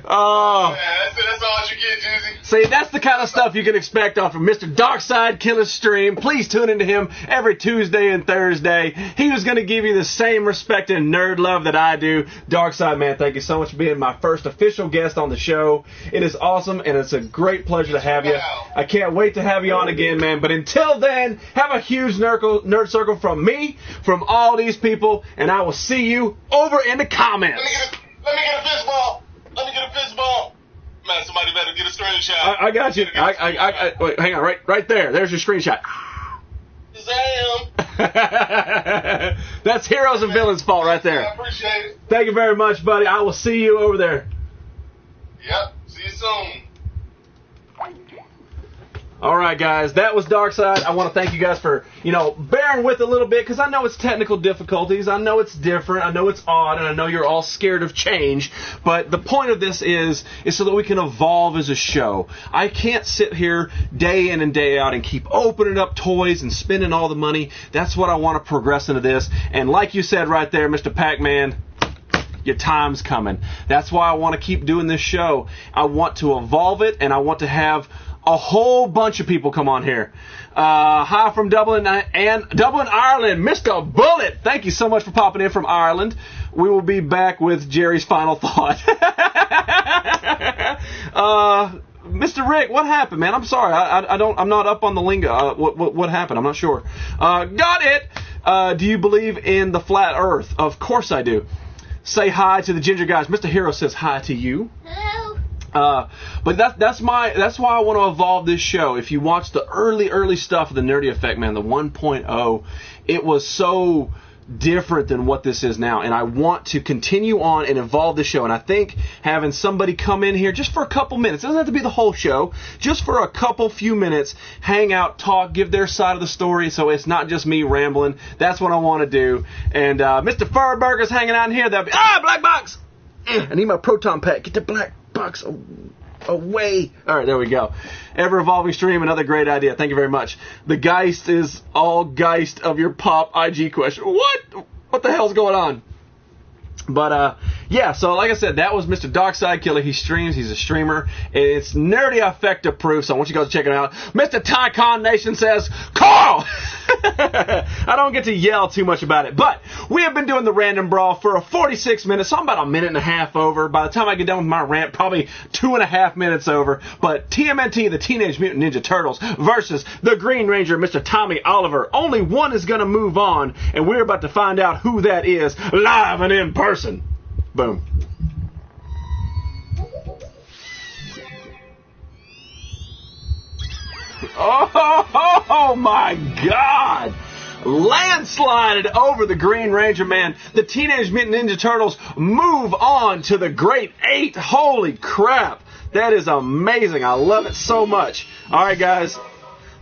Oh. Man, that's all you get, Juicy. See, that's the kind of stuff you can expect off of Mr. Darkside Killer's stream. Please tune into him every Tuesday and Thursday. He was going to give you the same respect and nerd love that I do. Darkside, man, thank you so much for being my first official guest on the show. It is awesome, and it's a great pleasure to have you. I can't wait to have you on again, man. But until then, have a huge nerd circle from me, from all these people, and I will see you over in the comments. Let me get a fist ball. Man, somebody better get a screenshot. I got you. Wait, hang on, right there. There's your screenshot. Zam. That's Heroes and Villains' fault right there. I appreciate it. Thank you very much, buddy. I will see you over there. Yep. See you soon. All right, guys, that was Darkside. I want to thank you guys for, bearing with a little bit, because I know it's technical difficulties. I know it's different. I know it's odd, and I know you're all scared of change. But the point of this is so that we can evolve as a show. I can't sit here day in and day out and keep opening up toys and spending all the money. That's what I want to progress into this. And like you said right there, Mr. Pac-Man, your time's coming. That's why I want to keep doing this show. I want to evolve it, and I want to have a whole bunch of people come on here. Hi from Dublin, Ireland, Mr. Bullet. Thank you so much for popping in from Ireland. We will be back with Jerry's final thought. Mr. Rick, what happened, man? I'm sorry. I'm not up on the lingo. What happened? I'm not sure. Got it. Do you believe in the flat Earth? Of course I do. Say hi to the ginger guys. Mr. Hero says hi to you. Hello. But that's why I want to evolve this show. If you watch the early stuff of the Nerdy Effect, man, the 1.0, it was so different than what this is now, and I want to continue on and evolve the show. And I think having somebody come in here just for a couple minutes, it doesn't have to be the whole show, just for a few minutes, hang out, talk, give their side of the story, so it's not just me rambling. That's what I want to do. And Mr. Furburger's hanging out in here. That'll be black box. I need my proton pack. Get the black box away. All right, there we go. Ever evolving stream, another great idea. Thank you very much. The Geist is all Geist of your pop IG question. What the hell's going on? But, yeah, so like I said, that was Mr. Darkside Killer. He streams. He's a streamer. It's Nerdy Effect approved, so I want you guys to check it out. Mr. Tycon Nation says, Carl! I don't get to yell too much about it, but we have been doing the Random Brawl for 46 minutes, so I'm about a minute and a half over. By the time I get done with my rant, probably 2.5 minutes over. But TMNT, the Teenage Mutant Ninja Turtles, versus the Green Ranger, Mr. Tommy Oliver. Only one is going to move on, and we're about to find out who that is live and in person. Boom. Oh my God! Landslided over the Green Ranger, man. The Teenage Mutant Ninja Turtles move on to the Great 8. Holy crap. That is amazing. I love it so much. All right, guys.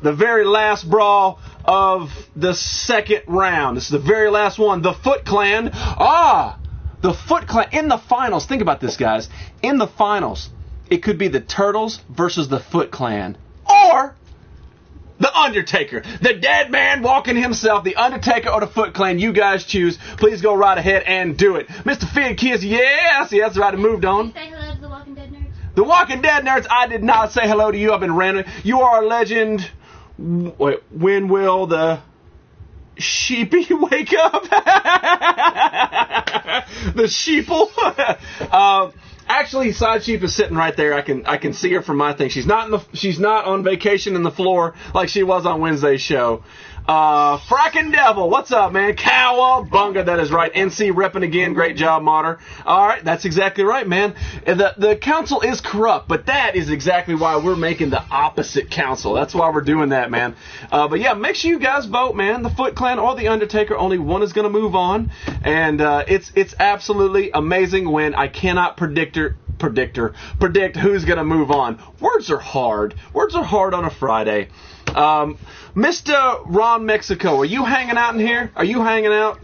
The very last brawl of the second round. This is the very last one. The Foot Clan. the Foot Clan in the finals. Think about this, guys. In the finals, it could be the Turtles versus the Foot Clan, or the Undertaker, the dead man walking himself, the Undertaker or the Foot Clan. You guys choose. Please go right ahead and do it. Mr. Fid Kiss, yes, that's right. I moved on. Say hello to the Walking Dead nerds. The Walking Dead nerds, I did not say hello to you. I've been random. You are a legend. Wait, when will the sheepy wake up? The sheeple. Actually, Side Sheep is sitting right there. I can see her from my thing. She's not on vacation in the floor like she was on Wednesday's show. Frackin' Devil, what's up, man? Cowabunga, that is right. NC repping again. Great job, Mater. All right, that's exactly right, man. The council is corrupt, but that is exactly why we're making the opposite council. That's why we're doing that, man. But yeah, make sure you guys vote, man. The Foot Clan or the Undertaker, only one is going to move on, and it's absolutely amazing when I cannot predict who's going to move on. Words are hard. Words are hard on a Friday. Mr. Ron Mexico, are you hanging out in here? Are you hanging out?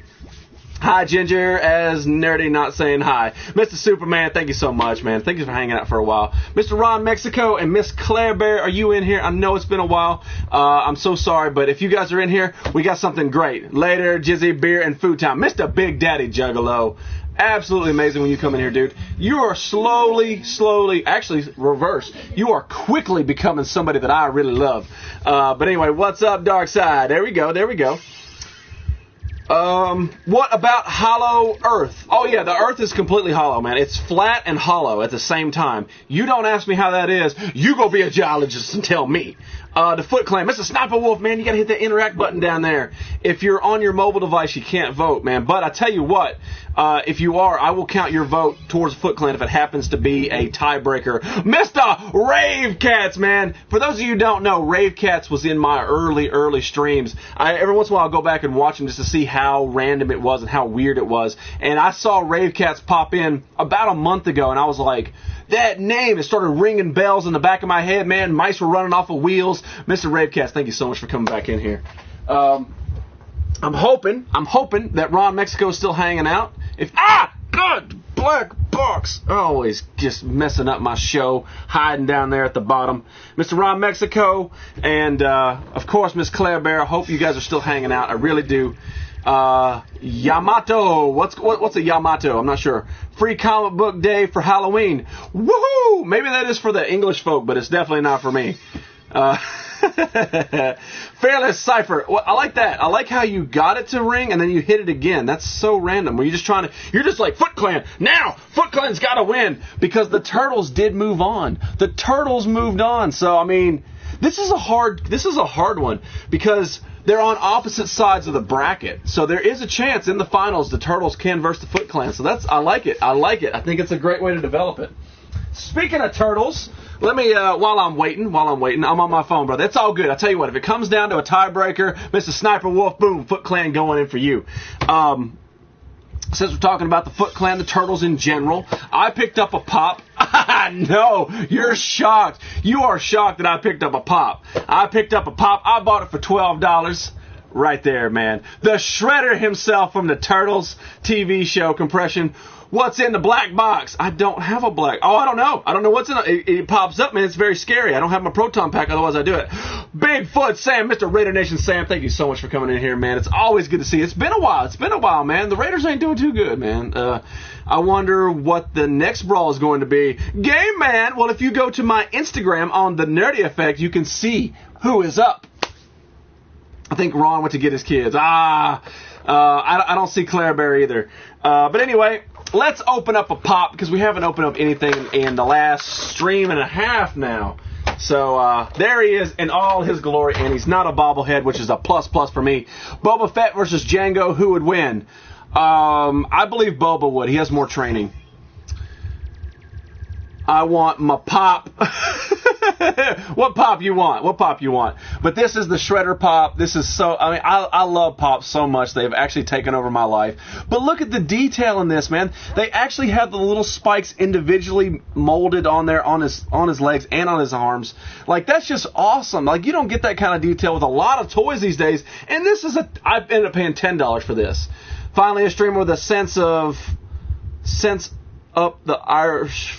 Hi, Ginger, as nerdy not saying hi. Mr. Superman, thank you so much, man. Thank you for hanging out for a while. Mr. Ron Mexico and Miss Claire Bear, are you in here? I know it's been a while. I'm so sorry, but if you guys are in here, we got something great. Later, Jizzy, beer, and food time. Mr. Big Daddy Juggalo. Absolutely amazing when you come in here, dude. You are slowly, actually reverse. You are quickly becoming somebody that I really love. But anyway, what's up, Dark Side? There we go. What about hollow Earth? Oh yeah, the Earth is completely hollow, man. It's flat and hollow at the same time. You don't ask me how that is. You go be a geologist and tell me. The Foot Clan, Mr. Sniper Wolf, man, you gotta hit the interact button down there. If you're on your mobile device, you can't vote, man. But I tell you what, if you are, I will count your vote towards Foot Clan if it happens to be a tiebreaker. Mr. Rave Cats, man. For those of you who don't know, Rave Cats was in my early streams. Every once in a while I'll go back and watch them just to see how random it was and how weird it was. And I saw Rave Cats pop in about a month ago, and I was like, that name, it started ringing bells in the back of my head, man. Mice were running off of wheels. Mr. Ravecast, thank you so much for coming back in here. I'm hoping that Ron Mexico is still hanging out. God, black box. Always just messing up my show, hiding down there at the bottom. Mr. Ron Mexico and, of course, Miss Claire Bear. I hope you guys are still hanging out. I really do. Yamato. What's a Yamato? I'm not sure. Free comic book day for Halloween. Woohoo! Maybe that is for the English folk, but it's definitely not for me. Fearless Cypher. Well, I like that. I like how you got it to ring and then you hit it again. That's so random. You're just like, Foot Clan. Now, Foot Clan's got to win because the Turtles did move on. The Turtles moved on. So, I mean, this is a hard one because they're on opposite sides of the bracket. So there is a chance in the finals the Turtles can versus the Foot Clan. So I like it. I think it's a great way to develop it. Speaking of Turtles, let me, while I'm waiting, I'm on my phone, brother. It's all good. I tell you what, if it comes down to a tiebreaker, Mr. Sniper Wolf, boom, Foot Clan going in for you. Since we're talking about the Foot Clan, the Turtles in general, I picked up a pop. No, you're shocked. You are shocked that I picked up a pop. I picked up a pop. I bought it for $12. Right there, man. The Shredder himself from the Turtles TV show Compression. What's in the black box? I don't have a black. Oh, I don't know. I don't know what's in it. It pops up, man. It's very scary. I don't have my proton pack, otherwise I do it. Bigfoot Sam, Mr. Raider Nation Sam, thank you so much for coming in here, man. It's always good to see you. It's been a while, man. The Raiders ain't doing too good, man. I wonder what the next brawl is going to be. Game Man, well, if you go to my Instagram on the Nerdy Effect, you can see who is up. I think Ron went to get his kids. I don't see Claire Bear either. But anyway, let's open up a pop because we haven't opened up anything in the last stream and a half now. So there he is in all his glory, and he's not a bobblehead, which is a plus for me. Boba Fett versus Django, who would win? I believe Boba would. He has more training. I want my pop. What pop you want? But this is the Shredder pop. This is so, I love pop so much. They've actually taken over my life. But look at the detail in this, man. They actually have the little spikes individually molded on there, on his legs and on his arms. Like, that's just awesome. Like, you don't get that kind of detail with a lot of toys these days. And this is I ended up paying $10 for this. Finally, a streamer with a sense of sense up the Irish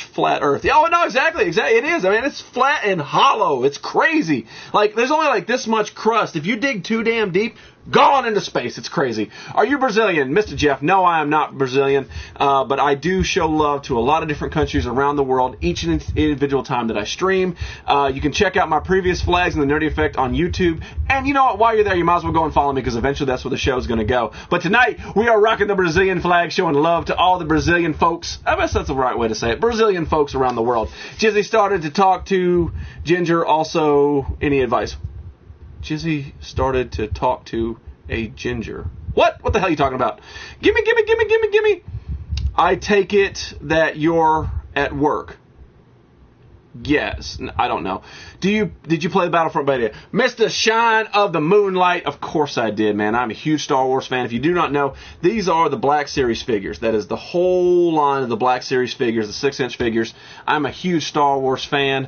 flat earth. Oh, no, exactly. It is. I mean, it's flat and hollow. It's crazy. Like, there's only like this much crust. If you dig too damn deep, gone into space. It's crazy. Are you Brazilian? Mr. Jeff, no, I am not Brazilian, but I do show love to a lot of different countries around the world each individual time that I stream. You can check out my previous flags and the Nerdy Effect on YouTube. And you know what? While you're there, you might as well go and follow me because eventually that's where the show is going to go. But tonight, we are rocking the Brazilian flag, showing love to all the Brazilian folks. I guess that's the right way to say it. Brazilian folks around the world. Jizzy started to talk to Ginger. Also, any advice? Jizzy started to talk to a ginger. What? What the hell are you talking about? Gimme. I take it that you're at work. Yes. I don't know. Did you play the Battlefront beta? Mr. Shine of the Moonlight. Of course I did, man. I'm a huge Star Wars fan. If you do not know, these are the Black Series figures. That is the whole line of the Black Series figures, the 6-inch figures. I'm a huge Star Wars fan.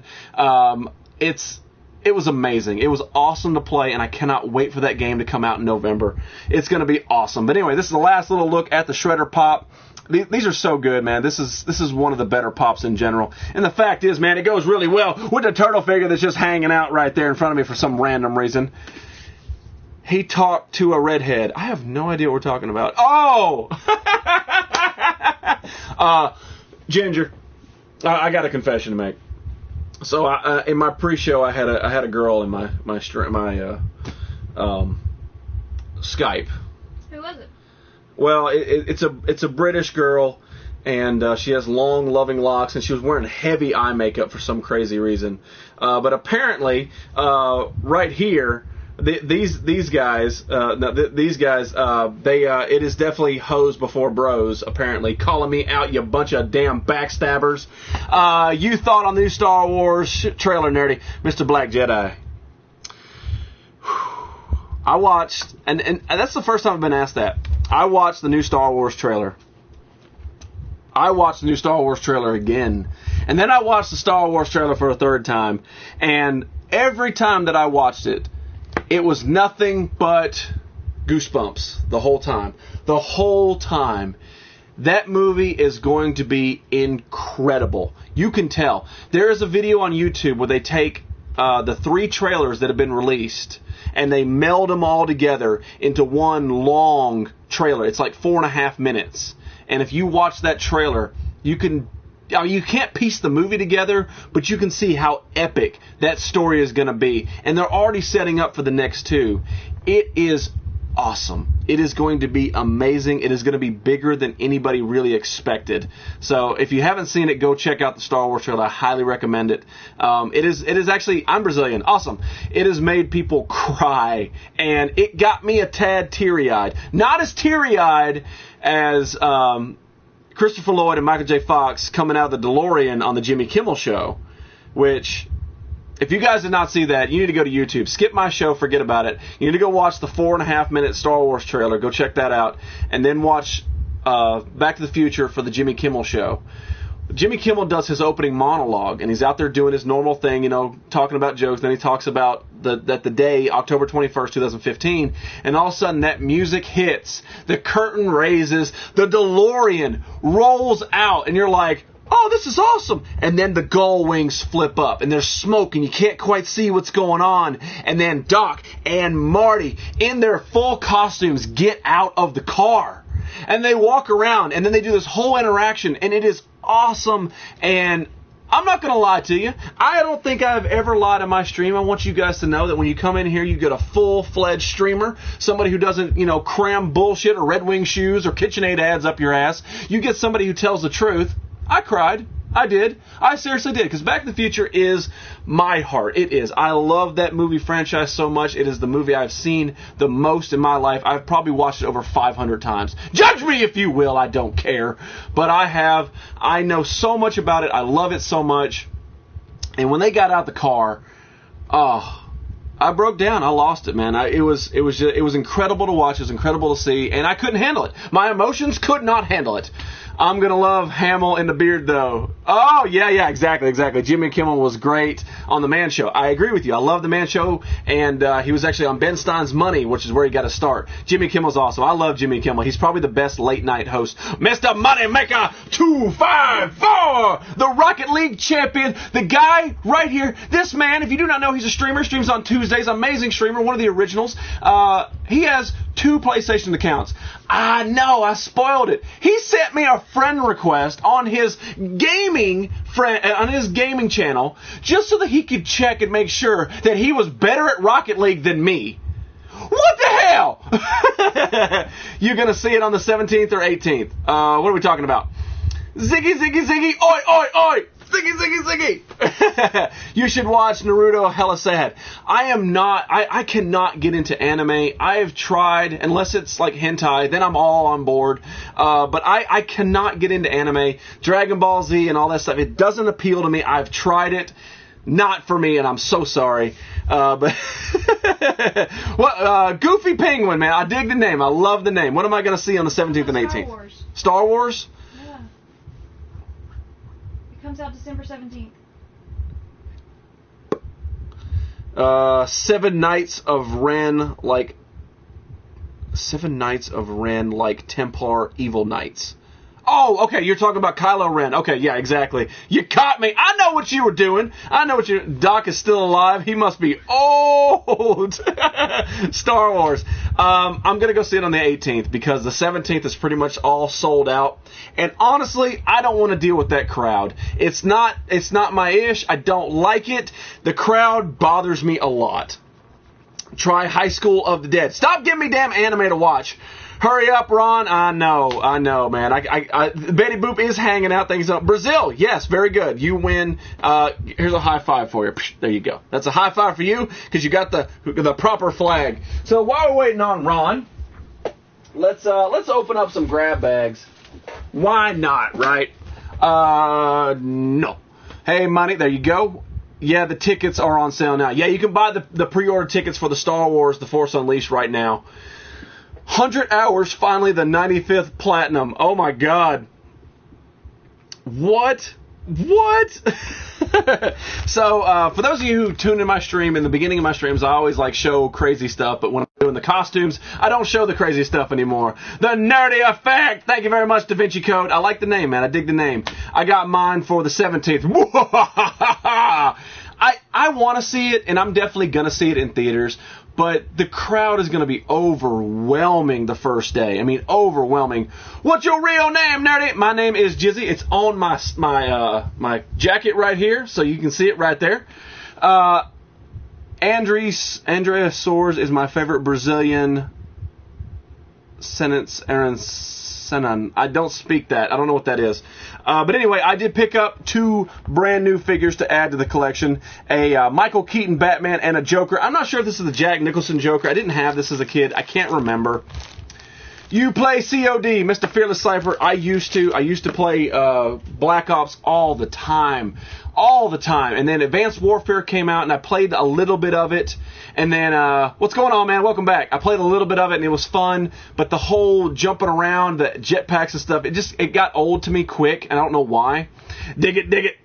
It was amazing. It was awesome to play, and I cannot wait for that game to come out in November. It's going to be awesome. But anyway, this is the last little look at the Shredder Pop. These are so good, man. This is one of the better Pops in general. And the fact is, man, it goes really well with the turtle figure that's just hanging out right there in front of me for some random reason. He talked to a redhead. I have no idea what we're talking about. Oh! Ginger, I got a confession to make. So in my pre-show, I had a girl in my Skype. Who was it? Well, it's a British girl, and she has long, loving locks, and she was wearing heavy eye makeup for some crazy reason. But apparently, right here, these guys, it is definitely hoes before bros, apparently, calling me out, you bunch of damn backstabbers. You thought on the new Star Wars trailer, Nerdy, Mr. Black Jedi. I watched, and that's the first time I've been asked that. I watched the new Star Wars trailer. I watched the new Star Wars trailer again. And then I watched the Star Wars trailer for a third time. And every time that I watched it, it was nothing but goosebumps the whole time. The whole time. That movie is going to be incredible. You can tell. There is a video on YouTube where they take the 3 trailers that have been released and they meld them all together into one long trailer. It's like 4.5 minutes. And if you watch that trailer, you can't piece the movie together, but you can see how epic that story is going to be. And they're already setting up for the next 2. It is awesome. It is going to be amazing. It is going to be bigger than anybody really expected. So if you haven't seen it, go check out the Star Wars trailer. I highly recommend it. It is actually, I'm Brazilian. Awesome. It has made people cry, and it got me a tad teary-eyed. Not as teary-eyed as Christopher Lloyd and Michael J. Fox coming out of the DeLorean on the Jimmy Kimmel Show, which, if you guys did not see that, you need to go to YouTube. Skip my show, forget about it. You need to go watch the 4.5 minute Star Wars trailer. Go check that out. And then watch Back to the Future for the Jimmy Kimmel Show. Jimmy Kimmel does his opening monologue, and he's out there doing his normal thing, talking about jokes. Then he talks about the day, October 21st, 2015, and all of a sudden that music hits, the curtain raises, the DeLorean rolls out, and you're like, oh, this is awesome. And then the gull wings flip up, and there's smoke, and you can't quite see what's going on. And then Doc and Marty, in their full costumes, get out of the car. And they walk around, and then they do this whole interaction, and it is awesome. And I'm not going to lie to you. I don't think I've ever lied on my stream. I want you guys to know that when you come in here, you get a full-fledged streamer, somebody who doesn't, cram bullshit or Red Wing shoes or KitchenAid ads up your ass. You get somebody who tells the truth. I cried. I did. I seriously did, because Back to the Future is my heart. It is. I love that movie franchise so much. It is the movie I've seen the most in my life. I've probably watched it over 500 times. Judge me if you will. I don't care. But I have. I know so much about it. I love it so much. And when they got out the car, I broke down. I lost it, man. It was incredible to watch. It was incredible to see, and I couldn't handle it. My emotions could not handle it. I'm gonna love Hamill in the beard, though. Oh, yeah, exactly. Jimmy Kimmel was great on The Man Show. I agree with you. I love The Man Show, and he was actually on Ben Stein's Money, which is where he got to start. Jimmy Kimmel's awesome. I love Jimmy Kimmel. He's probably the best late-night host. Mr. Moneymaker 254, the Rocket League champion, the guy right here. This man, if you do not know, he's a streamer, streams on Tuesdays, amazing streamer, one of the originals. He has 2 PlayStation accounts. I know, I spoiled it. He sent me a friend request on his gaming channel just so that he could check and make sure that he was better at Rocket League than me. What the hell? You're going to see it on the 17th or 18th. What are we talking about? Ziggy, ziggy, ziggy, oi, oi, oi! Ziggy, ziggy, ziggy! You should watch Naruto Hella Sad. I cannot get into anime. I have tried, unless it's like hentai, then I'm all on board. But I cannot get into anime. Dragon Ball Z and all that stuff, it doesn't appeal to me. I've tried it. Not for me, and I'm so sorry. But Goofy Penguin, man. I dig the name. I love the name. What am I going to see on the 17th and 18th? Star Wars. Star Wars? Yeah. It comes out December 17th. 7 Nights of Ren, like Templar Evil Knights. Oh, okay, you're talking about Kylo Ren. Okay, yeah, exactly. You caught me. I know what you were doing. Doc is still alive. He must be old. Star Wars. I'm going to go see it on the 18th because the 17th is pretty much all sold out. And honestly, I don't want to deal with that crowd. It's not my ish. I don't like it. The crowd bothers me a lot. Try High School of the Dead. Stop giving me damn anime to watch. Hurry up, Ron. I know, man. Betty Boop is hanging out. Things up. Brazil, yes, very good. You win. Here's a high five for you. There you go. That's a high five for you because you got the proper flag. So while we're waiting on Ron, let's open up some grab bags. Why not, right? No. Hey, money. There you go. Yeah, the tickets are on sale now. Yeah, you can buy the pre-order tickets for the Star Wars The Force Unleashed right now. 100 hours, finally the 95th platinum. Oh my god. What? So, for those of you who tune in my stream, in the beginning of my streams, I always show crazy stuff, but when I'm doing the costumes, I don't show the crazy stuff anymore. The Nerdy Effect! Thank you very much, Da Vinci Code. I like the name, man. I dig the name. I got mine for the 17th. I want to see it, and I'm definitely going to see it in theaters, but the crowd is going to be overwhelming the first day. I mean, overwhelming. What's your real name, Nerdy? My name is Jizzy. It's on my jacket right here, so you can see it right there. Andrea Soares is my favorite Brazilian sentence. Aaron Senan. I don't speak that. I don't know what that is. But anyway, I did pick up 2 brand new figures to add to the collection. A Michael Keaton Batman and a Joker. I'm not sure if this is the Jack Nicholson Joker. I didn't have this as a kid. I can't remember. You play COD, Mr. Fearless Cypher. I used to play Black Ops all the time. And then Advanced Warfare came out, and I played a little bit of it. And then, what's going on, man? Welcome back. I played a little bit of it, and it was fun. But the whole jumping around, the jetpacks and stuff, it got old to me quick, and I don't know why. Dig it.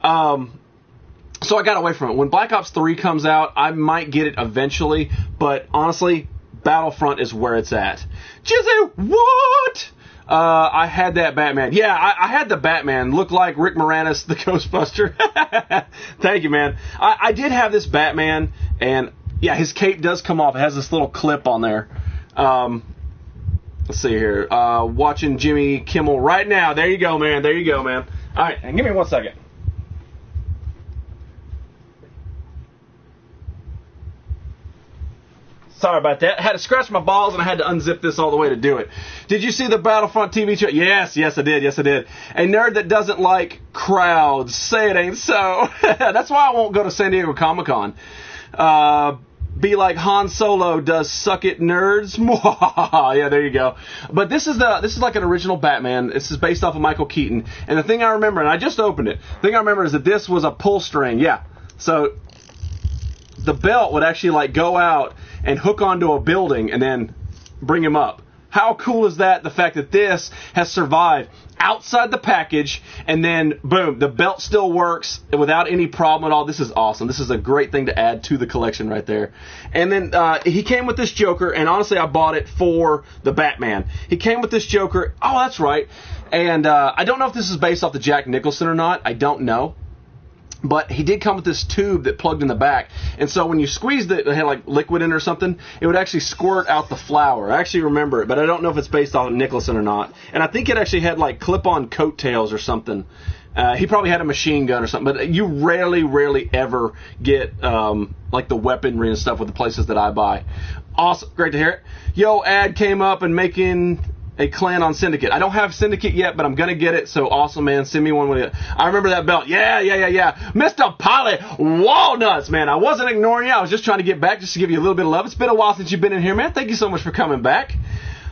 So I got away from it. When Black Ops 3 comes out, I might get it eventually. But honestly, Battlefront is where it's at. Jizzy, what? I had that Batman. Yeah, I had the Batman. Looked like Rick Moranis, the Ghostbuster. Thank you, man. I did have this Batman, and yeah, his cape does come off. It has this little clip on there. Let's see here. Watching Jimmy Kimmel right now. There you go, man. All right, and give me 1 second. Sorry about that. I had to scratch my balls, and I had to unzip this all the way to do it. Did you see the Battlefront TV show? Yes, I did. A nerd that doesn't like crowds. Say it ain't so. That's why I won't go to San Diego Comic-Con. Be like Han Solo does suck it, nerds. Yeah, there you go. But this is like an original Batman. This is based off of Michael Keaton. And the thing I remember, and I just opened it, the thing I remember is that this was a pull string. Yeah. So the belt would actually like go out and hook onto a building and then bring him up. How cool is that? The fact that this has survived outside the package, and then boom, the belt still works without any problem at all. This is awesome. This is a great thing to add to the collection right there. And then he came with this Joker, and honestly, I bought it for the Batman. He came with this Joker. Oh, that's right. And I don't know if this is based off the Jack Nicholson or not. I don't know. But he did come with this tube that plugged in the back. And so when you squeezed it had like liquid in or something, it would actually squirt out the flour. I actually remember it, but I don't know if it's based on Nicholson or not. And I think it actually had like clip-on coattails or something. He probably had a machine gun or something. But you rarely ever get like the weaponry and stuff with the places that I buy. Awesome. Great to hear it. Yo, ad came up and making a clan on Syndicate. I don't have Syndicate yet, but I'm going to get it. So awesome, man. Send me one with it. I remember that belt. Yeah. Mr. Polly Walnuts, man. I wasn't ignoring you. I was just trying to get back just to give you a little bit of love. It's been a while since you've been in here, man. Thank you so much for coming back.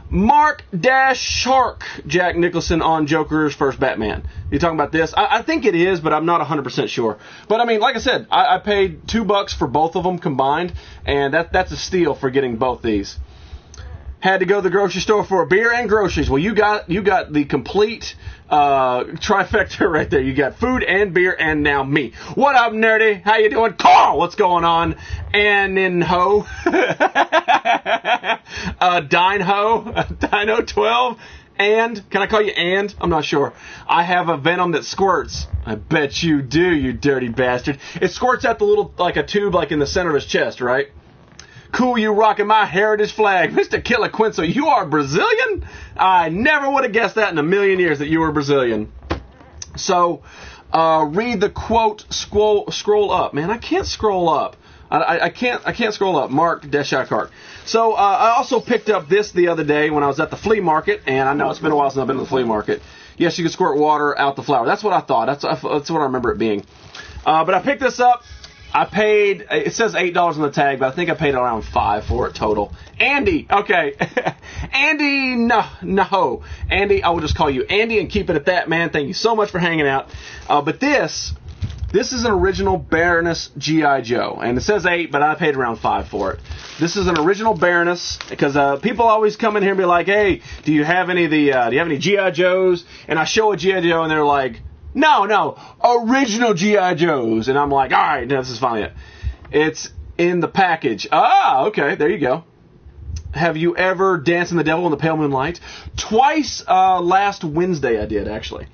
Mark-Shark Jack Nicholson on Joker's first Batman. You talking about this? I think it is, but I'm not 100% sure. But I mean, like I said, I paid $2 for both of them combined, and that's a steal for getting both these. Had to go to the grocery store for a beer and groceries. Well, you got the complete trifecta right there. You got food and beer and now me. What up, nerdy? How you doing? Carl, what's going on? And ho. Dino 12. And, can I call you And? I'm not sure. I have a Venom that squirts. I bet you do, you dirty bastard. It squirts out the little, like a tube like in the center of his chest, right? Cool, you rocking my heritage flag. Mr. Killer Quinto, you are Brazilian? I never would have guessed that in a million years that you were Brazilian. So, read the quote, scroll up. Man, I can't scroll up. I can't scroll up. Mark-Shark. So, I also picked up this the other day when I was at the flea market, and I know it's been a while since I've been to the flea market. Yes, you can squirt water out the flower. That's what I thought. That's what I remember it being. But I picked this up. I paid, it says $8 on the tag, but I think I paid around $5 for it total. Andy, okay. Andy, no. Andy, I will just call you Andy and keep it at that, man. Thank you so much for hanging out. But this is an original Baroness G.I. Joe. And it says 8, but I paid around 5 for it. This is an original Baroness, because people always come in here and be like, hey, do you have any G.I. Joes? And I show a G.I. Joe, and they're like, no, original G.I. Joes. And I'm like, all right, no, this is finally it. It's in the package. Ah, okay, there you go. Have you ever danced in the devil in the pale moonlight? Twice last Wednesday I did, actually.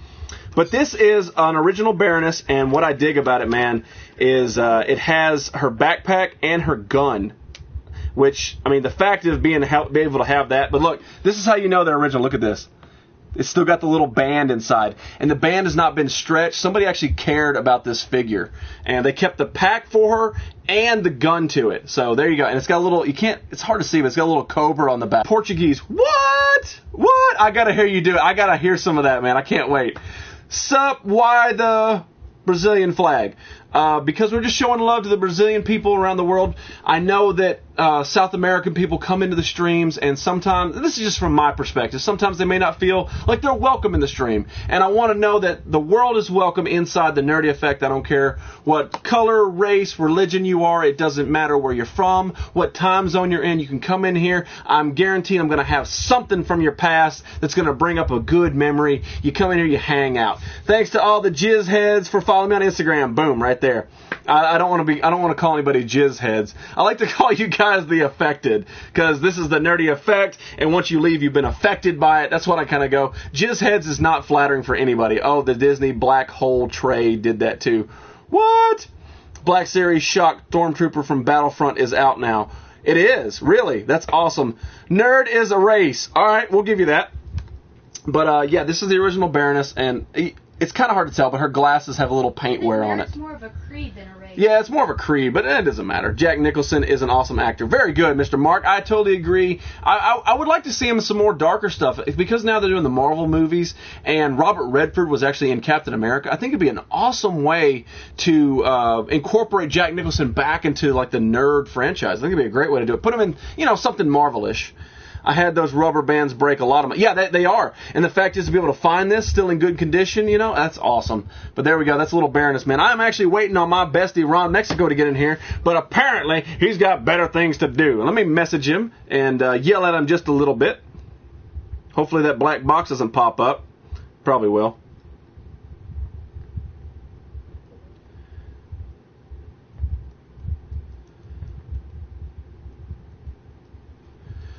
But this is an original Baroness, and what I dig about it, man, is it has her backpack and her gun. Which, I mean, the fact of being able to have that. But look, this is how you know they're original. Look at this. It's still got the little band inside. And the band has not been stretched. Somebody actually cared about this figure. And they kept the pack for her and the gun to it. So there you go. And it's got a little, it's hard to see, but it's got a little cobra on the back. Portuguese. What? I gotta hear you do it. I gotta hear some of that, man. I can't wait. Sup, why the Brazilian flag? Because we're just showing love to the Brazilian people around the world. I know that South American people come into the streams, and sometimes, this is just from my perspective, sometimes they may not feel like they're welcome in the stream. And I want to know that the world is welcome inside the Nerdy Effect. I don't care what color, race, religion you are. It doesn't matter where you're from, what time zone you're in. You can come in here. I'm guaranteed I'm going to have something from your past that's going to bring up a good memory. You come in here, you hang out. Thanks to all the jizz heads for following me on Instagram. Boom, right there. I don't want to call anybody jizz heads. I like to call you guys the affected, because this is the Nerdy Effect, and once you leave, you've been affected by it. That's what I kind of go. Jizz heads is not flattering for anybody. Oh, the Disney Black Hole Tray did that too. What? Black Series Shock Stormtrooper from Battlefront is out now. It is, really. That's awesome. Nerd is a race. All right, we'll give you that. But yeah, this is the original Baroness, and it's kind of hard to tell, but her glasses have a little paint wear on it. It's more of a creed than a race. Yeah, it's more of a creed, but it doesn't matter. Jack Nicholson is an awesome actor. Very good, Mr. Mark. I totally agree. I would like to see him in some more darker stuff, because now they're doing the Marvel movies, and Robert Redford was actually in Captain America. I think it'd be an awesome way to incorporate Jack Nicholson back into like the nerd franchise. I think it'd be a great way to do it. Put him in, something Marvel-ish. I had those rubber bands break a lot of my... Yeah, they are. And the fact is to be able to find this still in good condition, you know, that's awesome. But there we go. That's a little bareness, man. I'm actually waiting on my bestie, Ron Mexico, to get in here. But apparently, he's got better things to do. Let me message him and yell at him just a little bit. Hopefully that black box doesn't pop up. Probably will.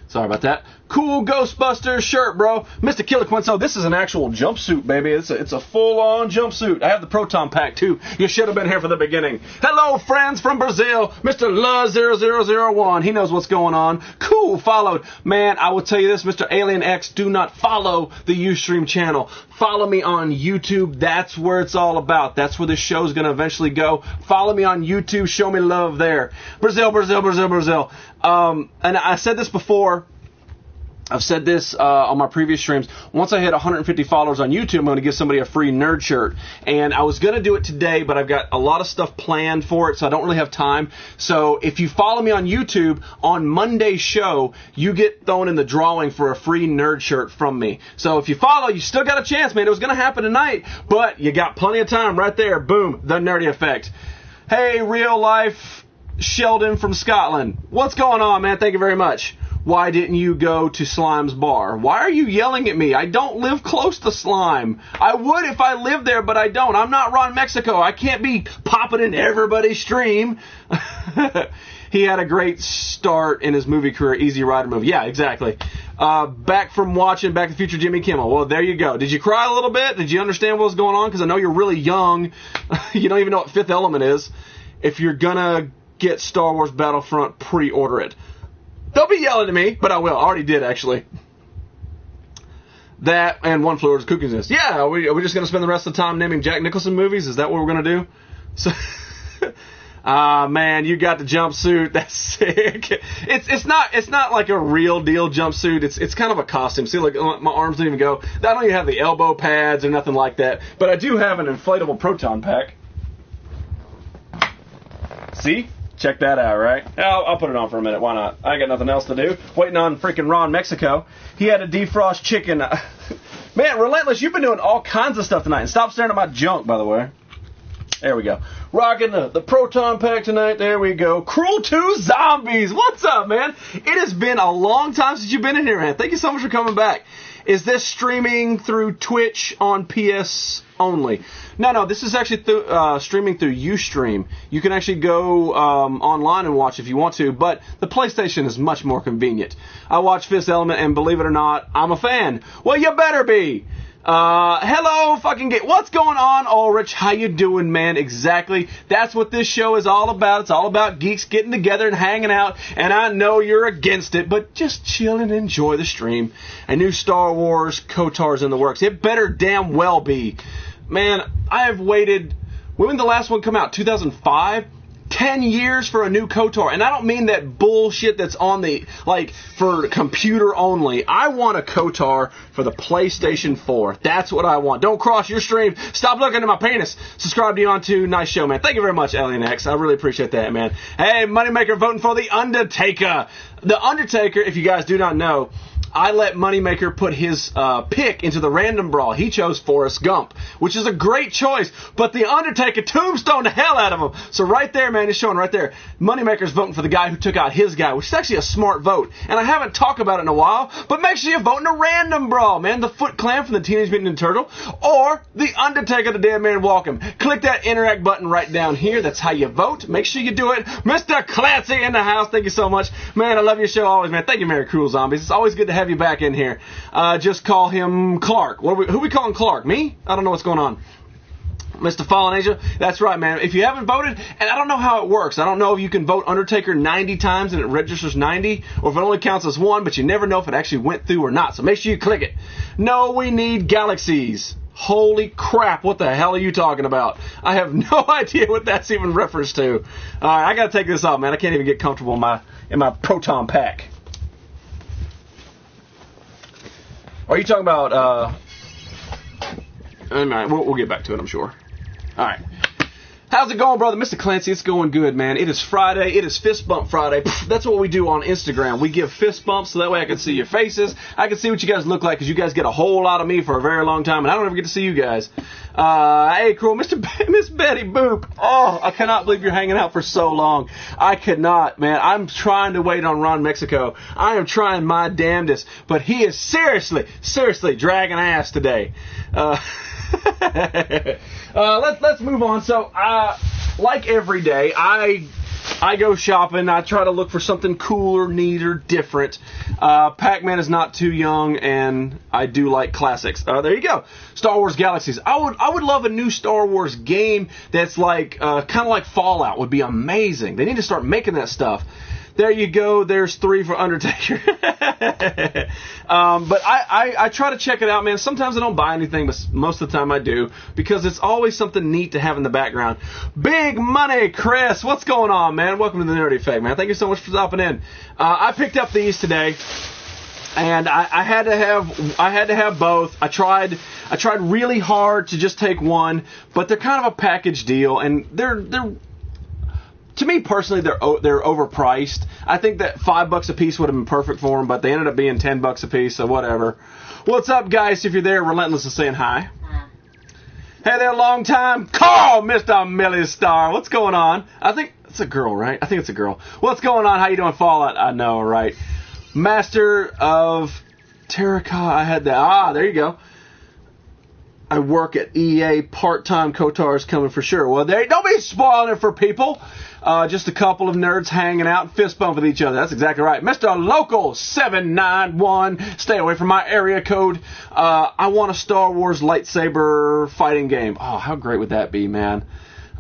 Sorry about that. Cool Ghostbusters shirt, bro. Mr. Killer Quinto, this is an actual jumpsuit, baby. It's a full-on jumpsuit. I have the Proton Pack, too. You should have been here for the beginning. Hello, friends from Brazil. Mr. Luz0001. He knows what's going on. Cool, followed. Man, I will tell you this, Mr. Alien X, do not follow the Ustream channel. Follow me on YouTube. That's where it's all about. That's where the show's going to eventually go. Follow me on YouTube. Show me love there. Brazil, Brazil, Brazil, Brazil. And I said this before. I've said this on my previous streams. Once I hit 150 followers on YouTube, I'm going to give somebody a free nerd shirt. And I was going to do it today, but I've got a lot of stuff planned for it, so I don't really have time. So if you follow me on YouTube, on Monday's show, you get thrown in the drawing for a free nerd shirt from me. So if you follow, you still got a chance, man. It was going to happen tonight, but you got plenty of time right there. Boom, the nerdy effect. Hey, real life Sheldon from Scotland. What's going on, man? Thank you very much. Why didn't you go to Slime's bar? Why are you yelling at me? I don't live close to Slime. I would if I lived there, but I don't. I'm not Ron Mexico. I can't be popping in everybody's stream. He had a great start in his movie career, Easy Rider movie. Yeah, exactly. Back from watching Back to the Future Jimmy Kimmel. Well, there you go. Did you cry a little bit? Did you understand what was going on? Because I know you're really young. You don't even know what Fifth Element is. If you're going to get Star Wars Battlefront, pre-order it. They'll be yelling at me, but I will. I already did, actually. That and One Flew Over the Cuckoo's Nest. Yeah, are we just going to spend the rest of the time naming Jack Nicholson movies? Is that what we're going to do? So, man, you got the jumpsuit. That's sick. It's not like a real deal jumpsuit. It's kind of a costume. See, like my arms don't even go. I don't even have the elbow pads or nothing like that. But I do have an inflatable proton pack. See? Check that out, right? I'll put it on for a minute. Why not? I got nothing else to do. Waiting on freaking Ron Mexico. He had a defrost chicken. Man, Relentless, you've been doing all kinds of stuff tonight. And stop staring at my junk, by the way. There we go. Rocking the Proton Pack tonight. There we go. Cruel 2 Zombies. What's up, man? It has been a long time since you've been in here, man. Thank you so much for coming back. Is this streaming through Twitch on PS only? No, this is actually streaming through Ustream. You can actually go online and watch if you want to, but the PlayStation is much more convenient. I watch Fifth Element, and believe it or not, I'm a fan. Well, you better be. Hello, fucking gay. What's going on, Ulrich? How you doing, man? Exactly. That's what this show is all about. It's all about geeks getting together and hanging out, and I know you're against it, but just chill and enjoy the stream. A new Star Wars KOTOR's in the works. It better damn well be. Man, I have waited... When did the last one come out? 2005? 10 years for a new KOTOR. And I don't mean that bullshit that's on the, like, for computer only. I want a KOTOR for the PlayStation 4. That's what I want. Don't cross your stream. Stop looking at my penis. Subscribe to you on to Nice Show, man. Thank you very much, Alien X. I really appreciate that, man. Hey, Moneymaker voting for The Undertaker. The Undertaker, if you guys do not know, I let Moneymaker put his pick into the random brawl. He chose Forrest Gump, which is a great choice, but The Undertaker tombstoned the hell out of him. So right there, man, it's showing right there. Moneymaker's voting for the guy who took out his guy, which is actually a smart vote. And I haven't talked about it in a while, but make sure you vote in a random brawl, man. The Foot Clan from the Teenage Mutant Ninja Turtle, or The Undertaker, the Dead Man Walking. Click that interact button right down here. That's how you vote. Make sure you do it. Mr. Clancy in the house, thank you so much. Man, I love your show always, man. Thank you, Merry Cruel Zombies. It's always good to have you back in here. Just call him Clark. Who we calling Clark? Me? I don't know what's going on. Mr. Fallen Asia? That's right, man. If you haven't voted, and I don't know how it works. I don't know if you can vote Undertaker 90 times and it registers 90, or if it only counts as one, but you never know if it actually went through or not. So make sure you click it. No, we need galaxies. Holy crap, what the hell are you talking about? I have no idea what that's even reference to. Alright, I gotta take this off, man. I can't even get comfortable in my proton pack. Are you talking about, we'll get back to it, I'm sure. Alright. How's it going, brother? Mr. Clancy, it's going good, man. It is Friday. It is Fist Bump Friday. That's what we do on Instagram. We give fist bumps so that way I can see your faces. I can see what you guys look like because you guys get a whole lot of me for a very long time, and I don't ever get to see you guys. Hey, cool. Miss Betty Boop. Oh, I cannot believe you're hanging out for so long. I could not, man. I'm trying to wait on Ron Mexico. I am trying my damnedest, but he is seriously dragging ass today. Let's move on. So, like every day, I go shopping. I try to look for something cooler, neater, different. Pac-Man is not too young, and I do like classics. There you go. Star Wars Galaxies. I would love a new Star Wars game that's like kind of like Fallout. Would be amazing. They need to start making that stuff. There you go. There's 3 for Undertaker. But I try to check it out, man. Sometimes I don't buy anything, but most of the time I do, because it's always something neat to have in the background. Big Money Chris, what's going on, man? Welcome to the Nerdy Effect, man. Thank you so much for stopping in. I picked up these today, and I had to have both. I tried really hard to just take one, but they're kind of a package deal, and they're to me personally, they're overpriced. I think that $5 a piece would have been perfect for them, but they ended up being $10 a piece, so whatever. What's up, guys? If you're there, Relentless is saying hi. Hey there, long time. Call Mr. Millie Star. What's going on? I think it's a girl, right? I think it's a girl. What's going on? How you doing, Fallout? I know, right? Master of Terracotta. I had that. There you go. I work at EA part-time. Kotar's coming for sure. Well, don't be spoiling it for people. Just a couple of nerds hanging out and fist bump with each other. That's exactly right. Mr. Local 791. Stay away from my area code. I want a Star Wars lightsaber fighting game. Oh, how great would that be, man?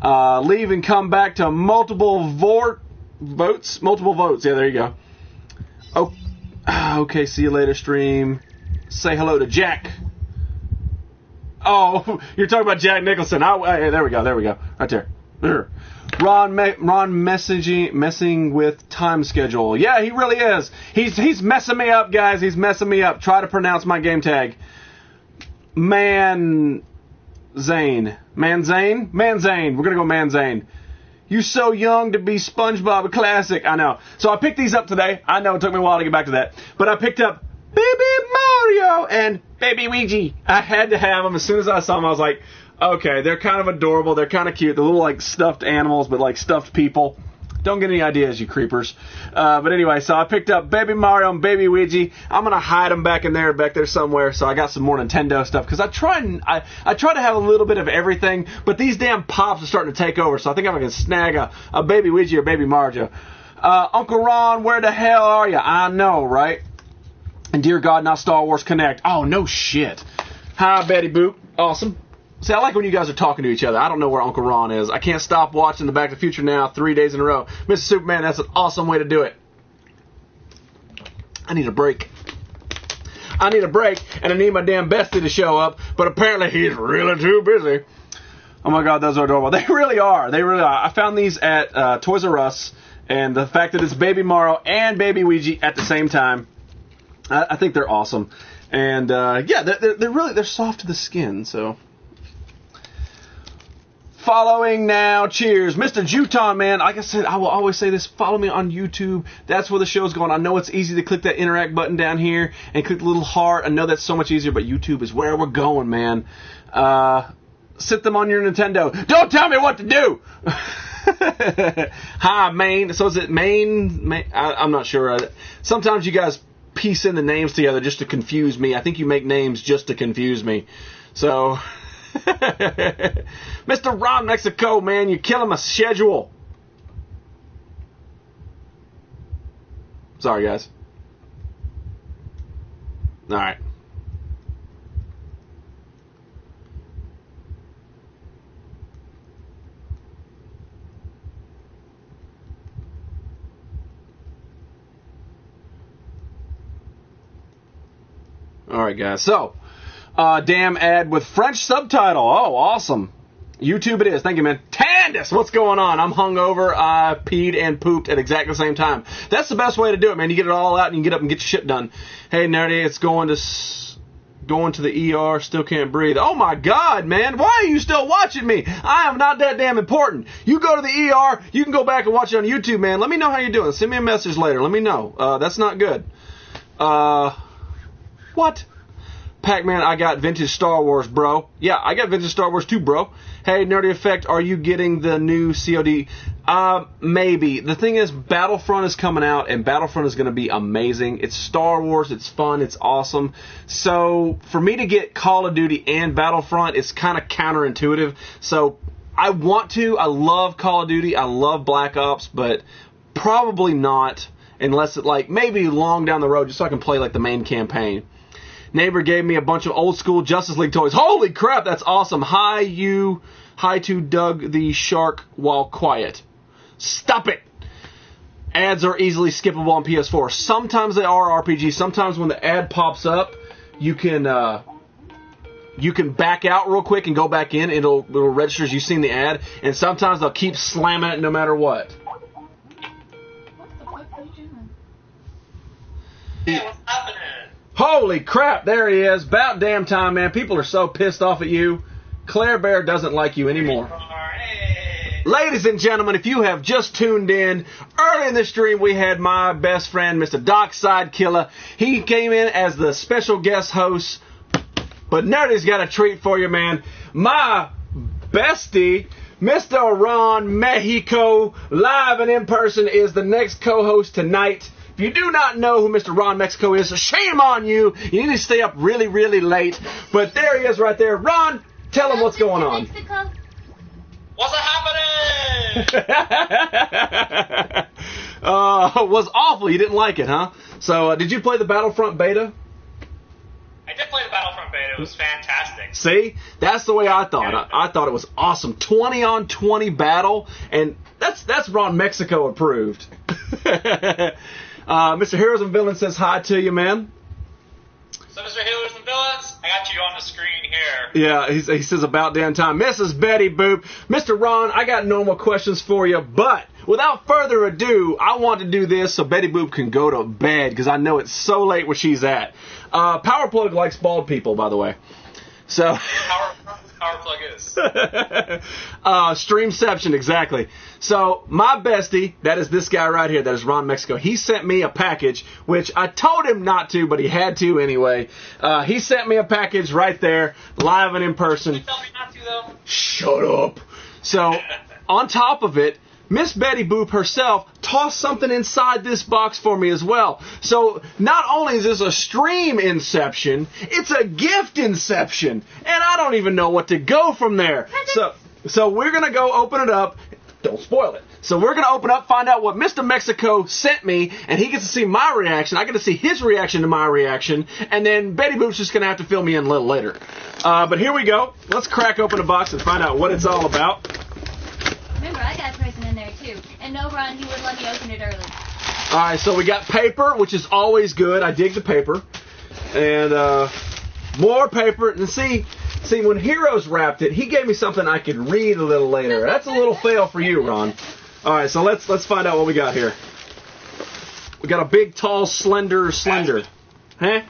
Leave and come back to multiple votes. Multiple votes. Yeah, there you go. Oh, okay, see you later, stream. Say hello to Jack. Oh, you're talking about Jack Nicholson. Hey, there we go. Right there. Ron messing with time schedule. Yeah, he really is. He's messing me up, guys. He's messing me up. Try to pronounce my game tag. Manzane. We're gonna go Manzane. You so young to be SpongeBob Classic. I know. So I picked these up today. I know it took me a while to get back to that, but I picked up Baby Mario and Baby Luigi. I had to have them. As soon as I saw them, I was like, okay, they're kind of adorable. They're kind of cute. They're little like stuffed animals, but like stuffed people. Don't get any ideas, you creepers. But anyway, so I picked up Baby Mario and Baby Luigi. I'm going to hide them back there somewhere. So I got some more Nintendo stuff. Because I try to have a little bit of everything. But these damn pops are starting to take over. So I think I'm going to snag a Baby Luigi or Baby Mario. Uncle Ron, where the hell are you? I know, right? And dear God, not Star Wars Connect. Oh, no shit. Hi, Betty Boop. Awesome. See, I like when you guys are talking to each other. I don't know where Uncle Ron is. I can't stop watching the Back to the Future now 3 days in a row. Mr. Superman, that's an awesome way to do it. I need a break. And I need my damn bestie to show up, but apparently he's really too busy. Oh my God, those are adorable. They really are. I found these at Toys R Us, and the fact that it's Baby Mario and Baby Luigi at the same time, I think they're awesome. And yeah, they're soft to the skin, so... Following now, cheers. Mr. Juton, man, like I said, I will always say this, follow me on YouTube. That's where the show's going. I know it's easy to click that interact button down here and click the little heart. I know that's so much easier, but YouTube is where we're going, man. Sit them on your Nintendo. Don't tell me what to do! Hi, Maine. So is it Maine? I'm not sure. Sometimes you guys piece in the names together just to confuse me. I think you make names just to confuse me. So... Mr. Ron Mexico, man, you're killing my schedule. Sorry, guys. All right. All right, guys. So... damn ad with French subtitle. Oh, awesome. YouTube it is. Thank you, man. Tandis, what's going on? I'm hungover. I peed and pooped at exactly the same time. That's the best way to do it, man. You get it all out and you get up and get your shit done. Hey, nerdy, it's going to Going to the ER, still can't breathe. Oh my God, man, why are you still watching me? I am not that damn important. You go to the ER, you can go back and watch it on YouTube, man. Let me know how you're doing. Send me a message later. Let me know. That's not good. What? Pac-Man, I got vintage Star Wars, bro. Yeah, I got vintage Star Wars too, bro. Hey, Nerdy Effect, are you getting the new COD? Maybe. The thing is, Battlefront is coming out, and Battlefront is going to be amazing. It's Star Wars, it's fun, it's awesome. So, for me to get Call of Duty and Battlefront, it's kind of counterintuitive. So, I want to. I love Call of Duty. I love Black Ops, but probably not unless it, like, maybe long down the road, just so I can play, like, the main campaign. Neighbor gave me a bunch of old school Justice League toys. Holy crap, that's awesome. Hi to Doug the Shark while quiet. Stop it. Ads are easily skippable on PS4. Sometimes they are RPGs. Sometimes when the ad pops up, you can back out real quick and go back in. It'll register as you've seen the ad. And sometimes they'll keep slamming it no matter what. What the fuck are you doing? Hey, what's happening? Holy crap, there he is. About damn time, man. People are so pissed off at you. Claire Bear doesn't like you anymore. Hey. Ladies and gentlemen, if you have just tuned in, early in the stream we had my best friend, Mr. Dockside Killer. He came in as the special guest host. But Nerdy's got a treat for you, man. My bestie, Mr. Ron Mexico, live and in person, is the next co-host tonight. If you do not know who Mr. Ron Mexico is, shame on you. You need to stay up really, really late. But there he is right there. Ron, tell him what's going on. Mexico? What's happening? Was awful. You didn't like it, huh? So, did you play the Battlefront beta? I did play the Battlefront beta. It was fantastic. See? That's the way I thought. I thought it was awesome. 20-on-20 battle, and that's Ron Mexico approved. Mr. Heroes and Villains says hi to you, man. So, Mr. Healers and Villains, I got you on the screen here. Yeah, he says about damn time. Mrs. Betty Boop. Mr. Ron, I got normal questions for you, but without further adu, I want to do this so Betty Boop can go to bed, because I know it's so late where she's at. Power Plug likes bald people, by the way. So Power Plug is. Streamception, exactly. So, my bestie, that is this guy right here, that is Ron Mexico, he sent me a package, which I told him not to, but he had to anyway. He sent me a package right there, live and in person. Did you tell me not to, though? Shut up. So, on top of it, Miss Betty Boop herself tossed something inside this box for me as well. So, not only is this a stream inception, it's a gift inception. And I don't even know what to go from there. So we're going to go open it up. Don't spoil it. So we're going to open up, find out what Mr. Mexico sent me, and he gets to see my reaction. I get to see his reaction to my reaction, and then Betty Boop's just going to have to fill me in a little later. But here we go. Let's crack open the box and find out what it's all about. Remember, I got a present in there too. And no, Ron, he wouldn't let me open it early. Alright, so we got paper, which is always good. I dig the paper. And more paper. And see, when Heroes wrapped it, he gave me something I could read a little later. That's a little fail for you, Ron. Alright, so let's find out what we got here. We got a big, tall, slender. Huh?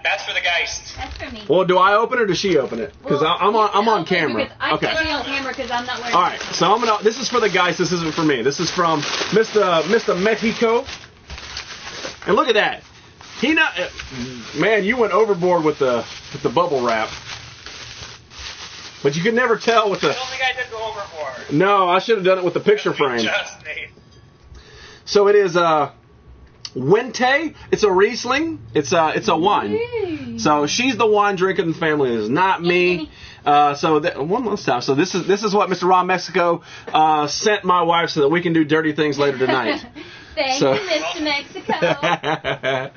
That's for the Geist. That's for me. Well, do I open it or does she open it? Because I'm on camera. I Okay. can't be on camera because I'm not wearing All right, so this is for the guys. This isn't for me. This is from Mr. Mexico. And look at that. Man, you went overboard with the bubble wrap. But you could never tell with the. I don't think I did go overboard. No, I should have done it with the picture frame. Just me. So it is Wente. It's a Riesling. It's a wine. So she's the wine drinker in the family. It is not me. One last time. So this is what Mr. Ron Mexico sent my wife so that we can do dirty things later tonight. Thank you, Mr. Mexico.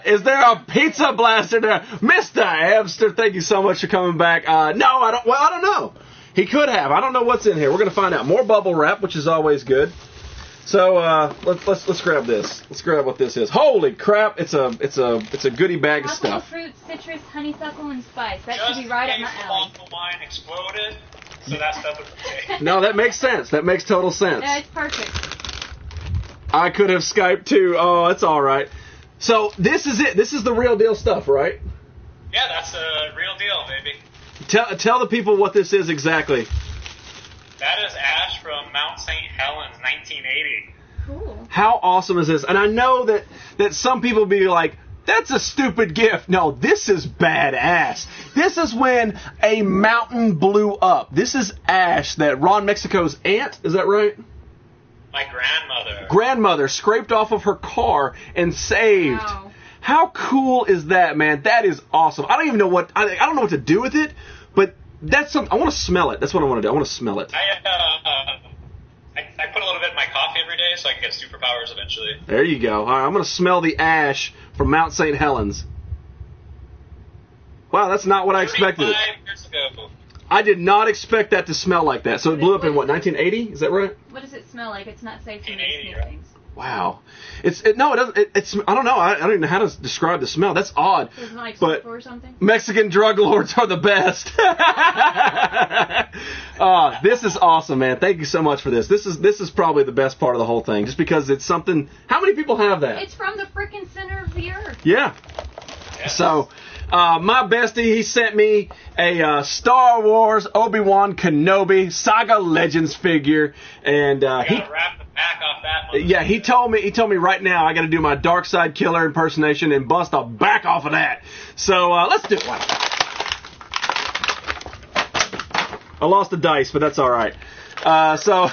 Is there a pizza blaster there? Mr. Hamster, thank you so much for coming back. No, I don't. Well, I don't know. He could have. I don't know what's in here. We're gonna find out. More bubble wrap, which is always good. So let's grab this. Let's grab what this is. Holy crap! It's a goodie bag of Tropical stuff. fruit, citrus, honeysuckle, and spice. That Just should be right up in my case the alley. bottle of wine exploded, so that stuff was okay. No, that makes sense. That makes total sense. No, it's perfect. I could have Skyped too. Oh, it's all right. So this is it. This is the real deal stuff, right? Yeah, that's a real deal, baby. Tell the people what this is exactly. That is ash from Mount St. Helens, 1980. Cool. How awesome is this? And I know that some people be like, that's a stupid gift. No, this is badass. This is when a mountain blew up. This is ash that Ron Mexico's aunt, is that right? My Grandmother scraped off of her car and saved. Wow. How cool is that, man? That is awesome. I don't even know what I don't know what to do with it, but that's something I want to smell it. That's what I want to do. I want to smell it. I put a little bit in my coffee every day so I can get superpowers eventually. There you go. All right, I'm going to smell the ash from Mount St. Helens. Wow, that's not what I expected. 35 years ago. I did not expect that to smell like that. So it blew up in what, 1980? Is that right? What does it smell like? It's not safe to 1980, make right? things. Wow. It doesn't. It's I don't know. I don't even know how to describe the smell. That's odd. Does it like But sulfur or something? Mexican drug lords are the best. This is awesome, man. Thank you so much for this. This is probably the best part of the whole thing, just because it's something. How many people have that? It's from the freaking center of the earth. Yeah. Yes. So, my bestie, he sent me a Star Wars Obi-Wan Kenobi Saga Legends figure, and I gotta wrap the back off that one. yeah, he told me right now I got to do my Dark Side Killer impersonation and bust the back off of that. So let's do it. I lost the dice, but that's all right. So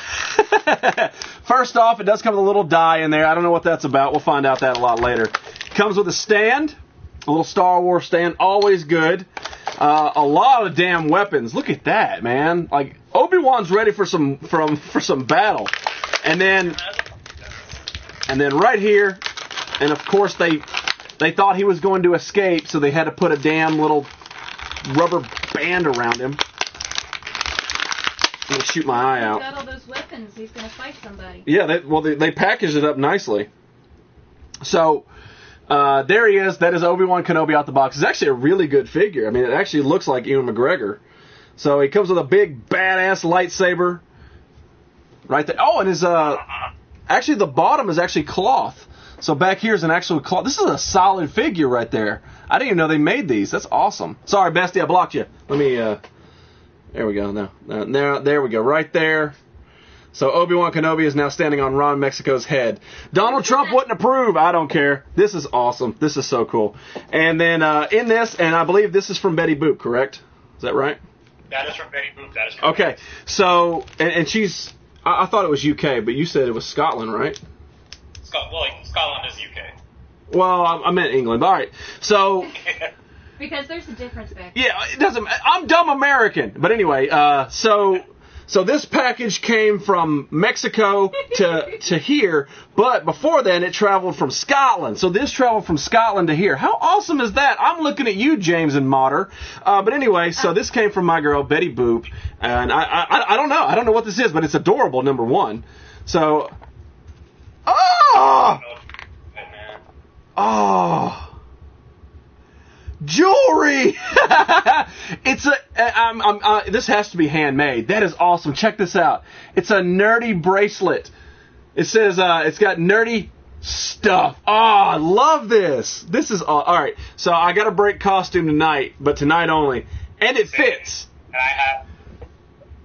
first off, it does come with a little die in there. I don't know what that's about. We'll find out that a lot later. Comes with a stand, a little Star Wars stand, always good. A lot of damn weapons. Look at that, man. Like Obi-Wan's ready for some battle. And then right here, and of course they thought he was going to escape, so they had to put a damn little rubber band around him. I'm gonna shoot my eye out. He's got all those weapons. He's gonna fight somebody. Yeah, they packaged it up nicely. So there he is. That is Obi-Wan Kenobi out the box. It's actually a really good figure. I mean, it actually looks like Ewan McGregor. So he comes with a big badass lightsaber. Right there. Oh, and his actually the bottom is actually cloth. So back here is an actual cloth. This is a solid figure right there. I didn't even know they made these. That's awesome. Sorry, bestie, I blocked you. Let me. There we go. There we go. Right there. So Obi-Wan Kenobi is now standing on Ron Mexico's head. Donald Trump wouldn't approve. I don't care. This is awesome. This is so cool. And then in this, and I believe this is from Betty Boop, correct? Is that right? That is from Betty Boop. That is from Okay. So and she's. I thought it was UK, but you said it was Scotland, right? Scotland is UK. Well, I meant England. All right. So, Because there's a difference back. yeah, it doesn't. I'm dumb American, but anyway. So this package came from Mexico to here, but before then it traveled from Scotland. So this traveled from Scotland to here. How awesome is that? I'm looking at you, James and Motter. But anyway, so this came from my girl Betty Boop, and I don't know. I don't know what this is, but it's adorable. Number one. So, jewelry. It's this has to be handmade. That is awesome. Check this out. It's a nerdy bracelet. It says it's got nerdy stuff. Oh, I love this. This is all right. So I got to break costume tonight, but tonight only, and it fits. And I have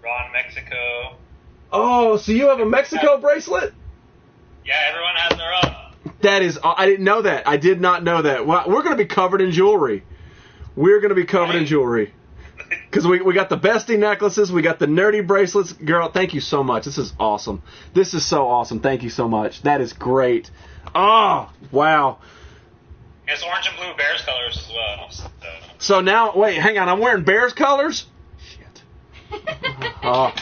Ron Mexico. Oh, so you have a Mexico bracelet? Yeah, everyone has their own. That is, I didn't know that. I did not know that. Well, we're going to be covered in jewelry. We're going to be covered in jewelry. Because we got the bestie necklaces, we got the nerdy bracelets. Girl, thank you so much. This is awesome. This is so awesome. Thank you so much. That is great. Oh, wow. It's orange and blue Bears colors as well. So now, wait, hang on. I'm wearing Bears colors? Shit. Oh.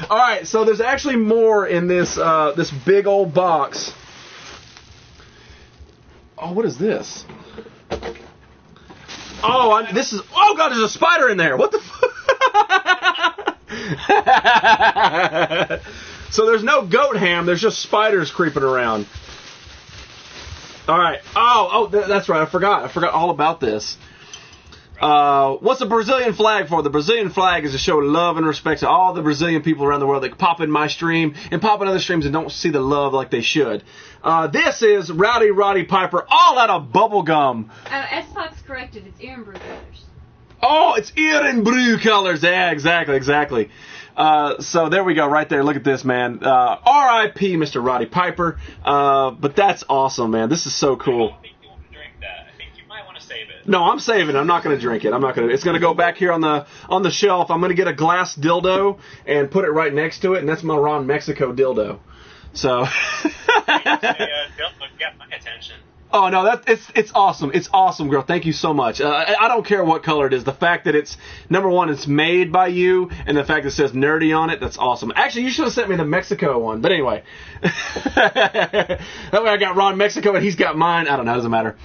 All right, so there's actually more in this this big old box. Oh, what is this? Oh, this is. Oh God, there's a spider in there. What the? So there's no goat ham. There's just spiders creeping around. All right. Oh, that's right. I forgot all about this. What's the Brazilian flag for? The Brazilian flag is to show love and respect to all the Brazilian people around the world that pop in my stream and pop in other streams and don't see the love like they should. This is Rowdy Roddy Piper, all out of bubblegum. S-Fox corrected. It's Erin Brew Brothers. Oh, it's Erin Brew colors. Yeah, exactly. So there we go, right there. Look at this, man. R.I.P. Mr. Roddy Piper. But that's awesome, man. This is so cool. I don't think you want to drink that. I think you might want to save it. No, I'm saving it. I'm not going to drink it. It's going to go back here on the shelf. I'm going to get a glass dildo and put it right next to it, and that's my Ron Mexico dildo. So. Dildo got my attention. Oh no, it's awesome. It's awesome, girl. Thank you so much. I don't care what color it is. The fact that it's number one, it's made by you, and the fact that it says nerdy on it, that's awesome. Actually, you should have sent me the Mexico one. But anyway, that way I got Ron Mexico and he's got mine. I don't know. It doesn't matter.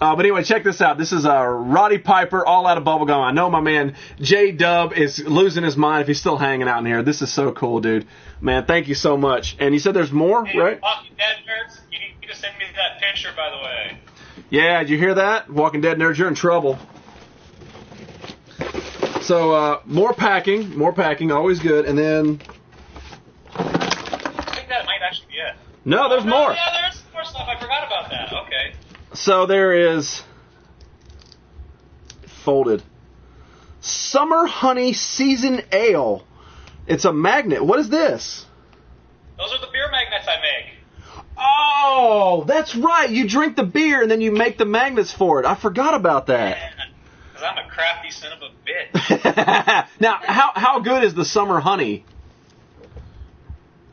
But anyway, check this out. This is Roddy Piper, all out of bubblegum. I know my man J-Dub is losing his mind if he's still hanging out in here. This is so cool, dude. Man, thank you so much. And you said there's more, hey, right? Walking Dead nerds, you need to send me that picture, by the way. Yeah, did you hear that? Walking Dead nerds, you're in trouble. So, more packing, always good. And then... I think that might actually be it. No, there's more. Yeah, there's more stuff. I forgot about that. Okay. So there is... Folded. Summer Honey Season Ale. It's a magnet. What is this? Those are the beer magnets I make. Oh, that's right. You drink the beer and then you make the magnets for it. I forgot about that. Because I'm a crafty son of a bitch. Now, how good is the Summer Honey?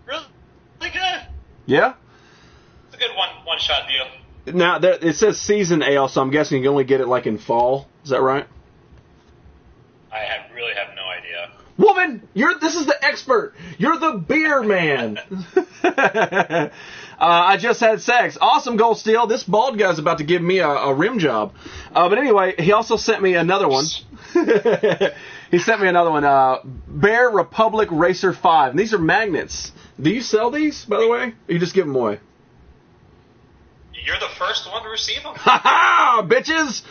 Really good. Yeah? It's a good one-shot deal. Now, it says season ale, so I'm guessing you can only get it like in fall. Is that right? I really have no idea. Woman, this is the expert. You're the beer man. I just had sex. Awesome, Gold Steel. This bald guy's about to give me a rim job. But anyway, he also sent me another one. He sent me another one. Bear Republic Racer 5. And these are magnets. Do you sell these, by the way? Or you just give them away? You're the first one to receive them. Ha ha, bitches!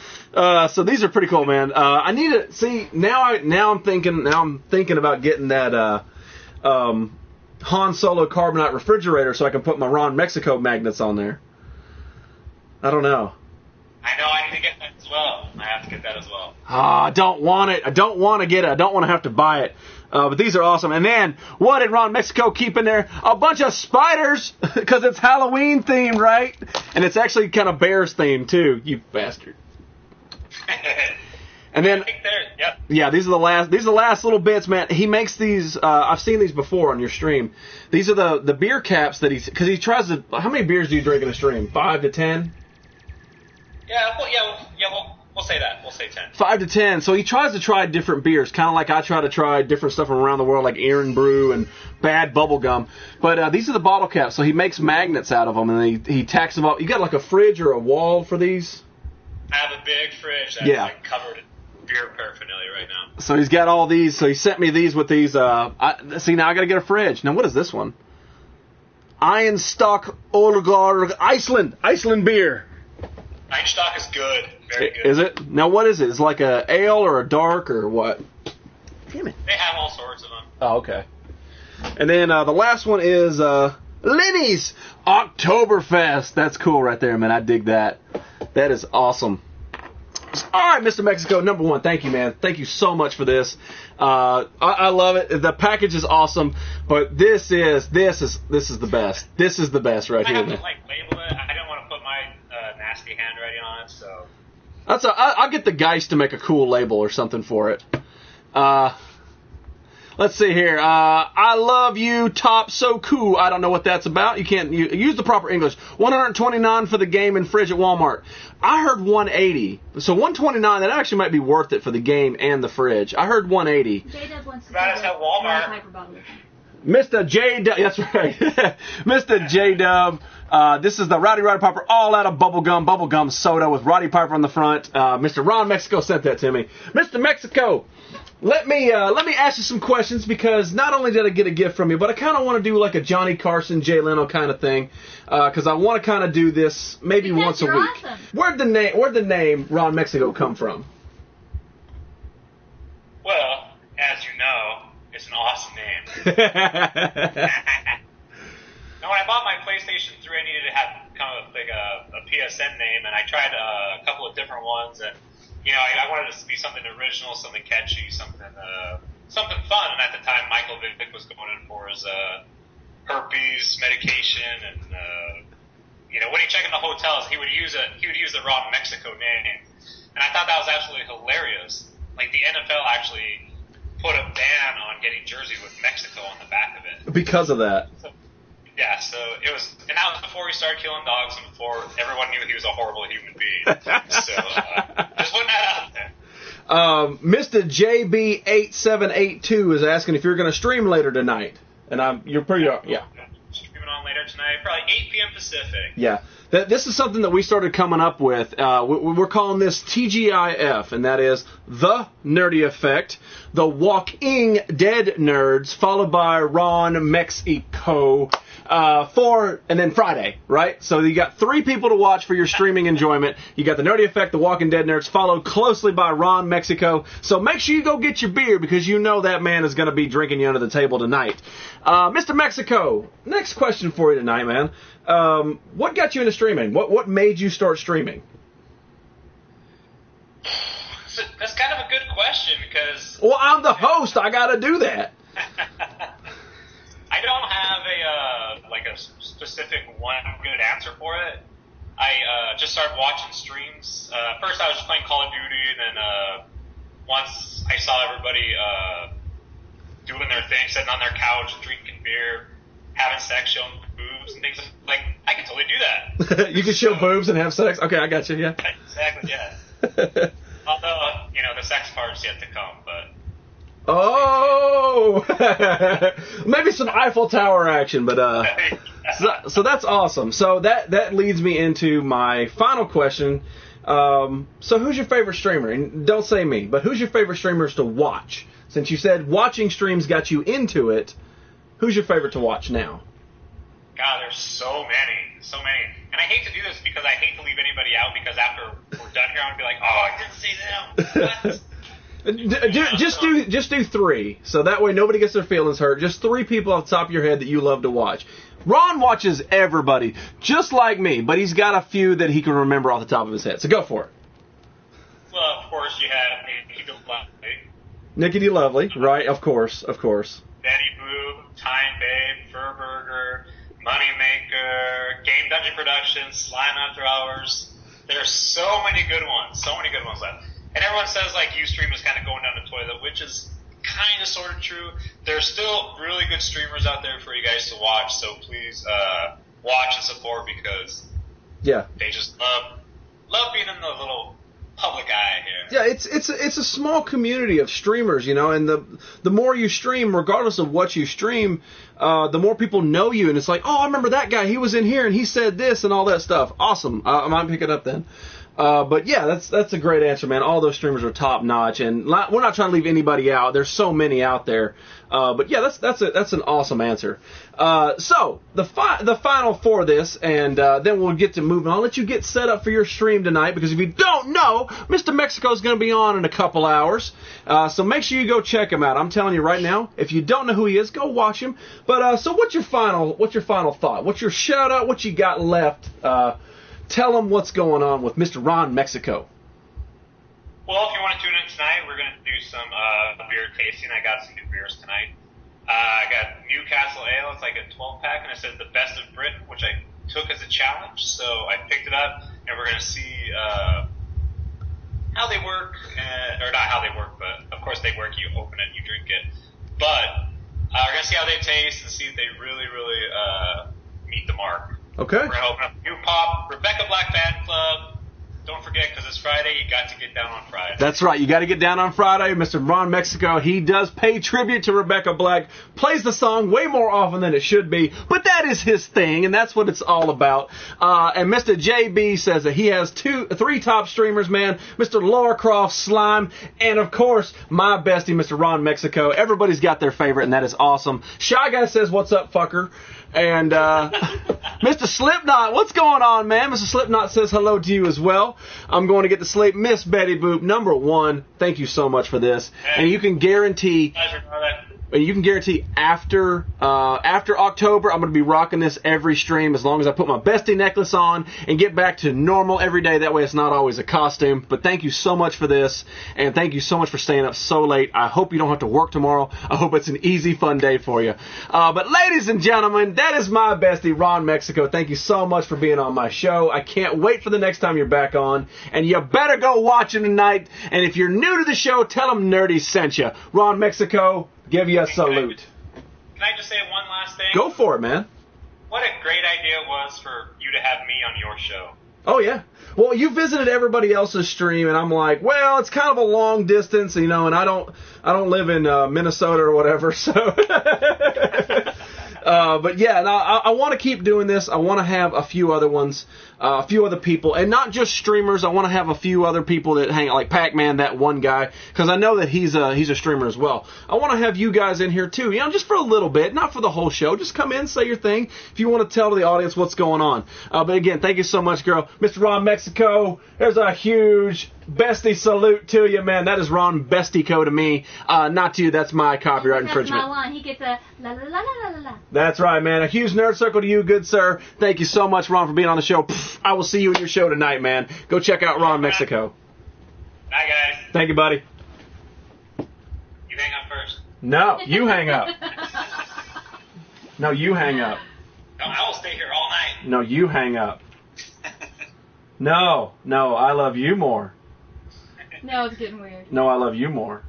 So these are pretty cool, man. I need to see now. I'm thinking about getting that Han Solo carbonite refrigerator so I can put my Ron Mexico magnets on there. I don't know. I know. I need to get that as well. I have to get that as well. I don't want it. I don't want to get it. I don't want to have to buy it. But these are awesome. And then, what did Ron Mexico keep in there? A bunch of spiders, because it's Halloween themed, right? And it's actually kind of bears themed too. You bastard. And then, yep. Yeah, these are the last little bits, man. He makes these. I've seen these before on your stream. These are the beer caps that because he tries to. How many beers do you drink in a stream? 5 to 10. We'll say that. We'll say 10. 5 to 10. So he tries to try different beers, kind of like I try to try different stuff from around the world, like Erin Brew and Bad Bubblegum. But these are the bottle caps, so he makes magnets out of them, and he tacks them up. You got like a fridge or a wall for these? I have a big fridge that's like covered in beer paraphernalia right now. So he's got all these. So he sent me these with these. See, now I got to get a fridge. Now, what is this one? Ironstock Olgar Iceland beer. Einstock is good. Very good. Is it? Now, what is it? It's like a ale or a dark or what? Damn it. They have all sorts of them. Oh, okay. And then the last one is Lenny's Oktoberfest. That's cool right there, man. I dig that. That is awesome. All right, Mr. Mexico, number one, thank you, man. Thank you so much for this. I love it. The package is awesome, but this is the best. This is the best right here, I have man. to label it. I don't want to put my nasty handwriting on it, so. I'll get the Geist to make a cool label or something for it. Let's see here. I love you, top so cool. I don't know what that's about. You use the proper English. $129 for the game and fridge at Walmart. I heard $180. So $129, that actually might be worth it for the game and the fridge. I heard $180. J-Dub wants to That is at Walmart. Piper bottle. Mr. J-Dub, that's right. Mr. J-Dub. This is the Rowdy Piper all out of bubblegum soda with Roddy Piper on the front. Mr. Ron Mexico sent that to me. Mr. Mexico, let me ask you some questions, because not only did I get a gift from you, but I kind of want to do like a Johnny Carson, Jay Leno kind of thing, because I want to kind of do this maybe Because once a you're week. awesome. Where'd the name Ron Mexico come from? It's an awesome name. Now, when I bought my PlayStation 3, I needed to have kind of like a PSN name, and I tried a couple of different ones, and I wanted it to be something original, something catchy, something fun. And at the time, Michael Vick was going in for his herpes medication, and when he checked in the hotels, he would use the Raw Mexico name, and I thought that was absolutely hilarious. Like the NFL actually put a ban on getting jerseys with Mexico on the back of it because of that. Yeah, so it was, and that was before he started killing dogs and before everyone knew he was a horrible human being. So, just putting that out there. Mr. JB8782 is asking if you're going to stream later tonight. And you're pretty, yeah. Streaming on later tonight, probably 8 p.m. Pacific. Yeah. This is something that we started coming up with. We're calling this TGIF, and that is The Nerdy Effect, The Walking Dead Nerds, followed by Ron Mexico. And then Friday, right? So you got 3 people to watch for your streaming enjoyment. You got The Nerdy Effect, The Walking Dead Nerds, followed closely by Ron Mexico. So make sure you go get your beer because you know that man is going to be drinking you under the table tonight. Mr. Mexico, next question for you tonight, man. What got you into streaming? What made you start streaming? That's kind of a good question because... Well, I'm the host. I got to do that. I don't have a specific one good answer for it. I just started watching streams. First, I was just playing Call of Duty, and then once I saw everybody doing their thing, sitting on their couch, drinking beer, having sex, showing boobs and things like, I can totally do that. You can show boobs and have sex? Okay, I got you, yeah. Exactly, yeah. Although, the sex part's yet to come, but... Oh! Maybe some Eiffel Tower action, but so that's awesome. So that leads me into my final question. So who's your favorite streamer? And don't say me, but who's your favorite streamers to watch? Since you said watching streams got you into it, who's your favorite to watch now? God, there's so many. And I hate to do this because I hate to leave anybody out because after we're done here, I'm going to be like, oh, I didn't see them. What? Just do 3, so that way nobody gets their feelings hurt. Just 3 people off the top of your head that you love to watch. Ron watches everybody, just like me, but he's got a few that he can remember off the top of his head. So go for it. Well, of course you have Nikki Lovely. Nikki D. Lovely, right? Of course. Betty Boop, Time Babe, Fur Burger, Moneymaker, Game Dungeon Productions, Slime After Hours. There's so many good ones left. And everyone says, Ustream is kind of going down the toilet, which is kind of sort of true. There's still really good streamers out there for you guys to watch, so please watch and support because they just love being in the little public eye here. Yeah, it's a small community of streamers, and the more you stream, regardless of what you stream, the more people know you, and it's like, oh, I remember that guy. He was in here, and he said this and all that stuff. Awesome. I might pick it up then. But yeah, that's a great answer, man. All those streamers are top notch, and we're not trying to leave anybody out. There's so many out there. But yeah, that's an awesome answer. So the final for this, and then we'll get to moving on. I'll let you get set up for your stream tonight, because if you don't know, Mr. Mexico is going to be on in a couple hours. So make sure you go check him out. I'm telling you right now, if you don't know who he is, go watch him. But so what's your final thought? What's your shout out? What you got left? Tell them what's going on with Mr. Ron Mexico. Well, if you want to tune in tonight, we're going to do some beer tasting. I got some new beers tonight. I got Newcastle Ale. It's like a 12-pack, and it says the best of Britain, which I took as a challenge. So I picked it up, and we're going to see how they work. Or not how they work, but of course they work. You open it, you drink it. But we're going to see how they taste and see if they really, really meet the mark. Okay. We're going to open up a new pop, Rebecca Black Fan Club. Don't forget, because it's Friday, you got to get down on Friday. That's right. You got to get down on Friday. Mr. Ron Mexico, he does pay tribute to Rebecca Black, plays the song way more often than it should be, but that is his thing, and that's what it's all about. And Mr. JB says that he has 3 top streamers, man. Mr. Laura Croft, Slime, and, of course, my bestie, Mr. Ron Mexico. Everybody's got their favorite, and that is awesome. Shy Guy says, what's up, fucker? And Mr. Slipknot, what's going on, man? Mr. Slipknot says hello to you as well. I'm going to get to sleep. Miss Betty Boop, number 1, thank you so much for this. Hey. And you can guarantee... Pleasure, brother. you can guarantee after October, I'm going to be rocking this every stream as long as I put my bestie necklace on and get back to normal every day. That way it's not always a costume. But thank you so much for this, and thank you so much for staying up so late. I hope you don't have to work tomorrow. I hope it's an easy, fun day for you. But ladies and gentlemen, that is my bestie, Ron Mexico. Thank you so much for being on my show. I can't wait for the next time you're back on, and you better go watch him tonight. And if you're new to the show, tell him Nerdy sent you. Ron Mexico, give you a salute. Can I just say one last thing? Go for it, man. What a great idea it was for you to have me on your show. Oh, yeah. Well, you visited everybody else's stream, and I'm like, well, it's kind of a long distance, you know, and I don't live in Minnesota or whatever, so... But yeah, and I want to keep doing this. I want to have a few other ones, a few other people, and not just streamers. I want to have a few other people that hang out, like Pac-Man, that one guy, because I know that he's a streamer as well. I want to have you guys in here too, you know, just for a little bit, not for the whole show. Just come in, say your thing, if you want to tell the audience what's going on. But again, thank you so much, girl. Mr. Ron Mexico, there's a huge bestie salute to you, man. That is Ron Bestico to me, not to you. That's my copyright infringement. That's my one. He gets a la la la la la la. That's right, man. A huge nerd circle to you, good sir. Thank you so much, Ron, for being on the show. I will see you in your show tonight, man. Go check out Ron Mexico. Bye, guys. Thank you, buddy. You hang up first. No, you hang up. No, you hang up. No, I will stay here all night. No, you hang up. No, I love you more. No, it's getting weird. No, I love you more.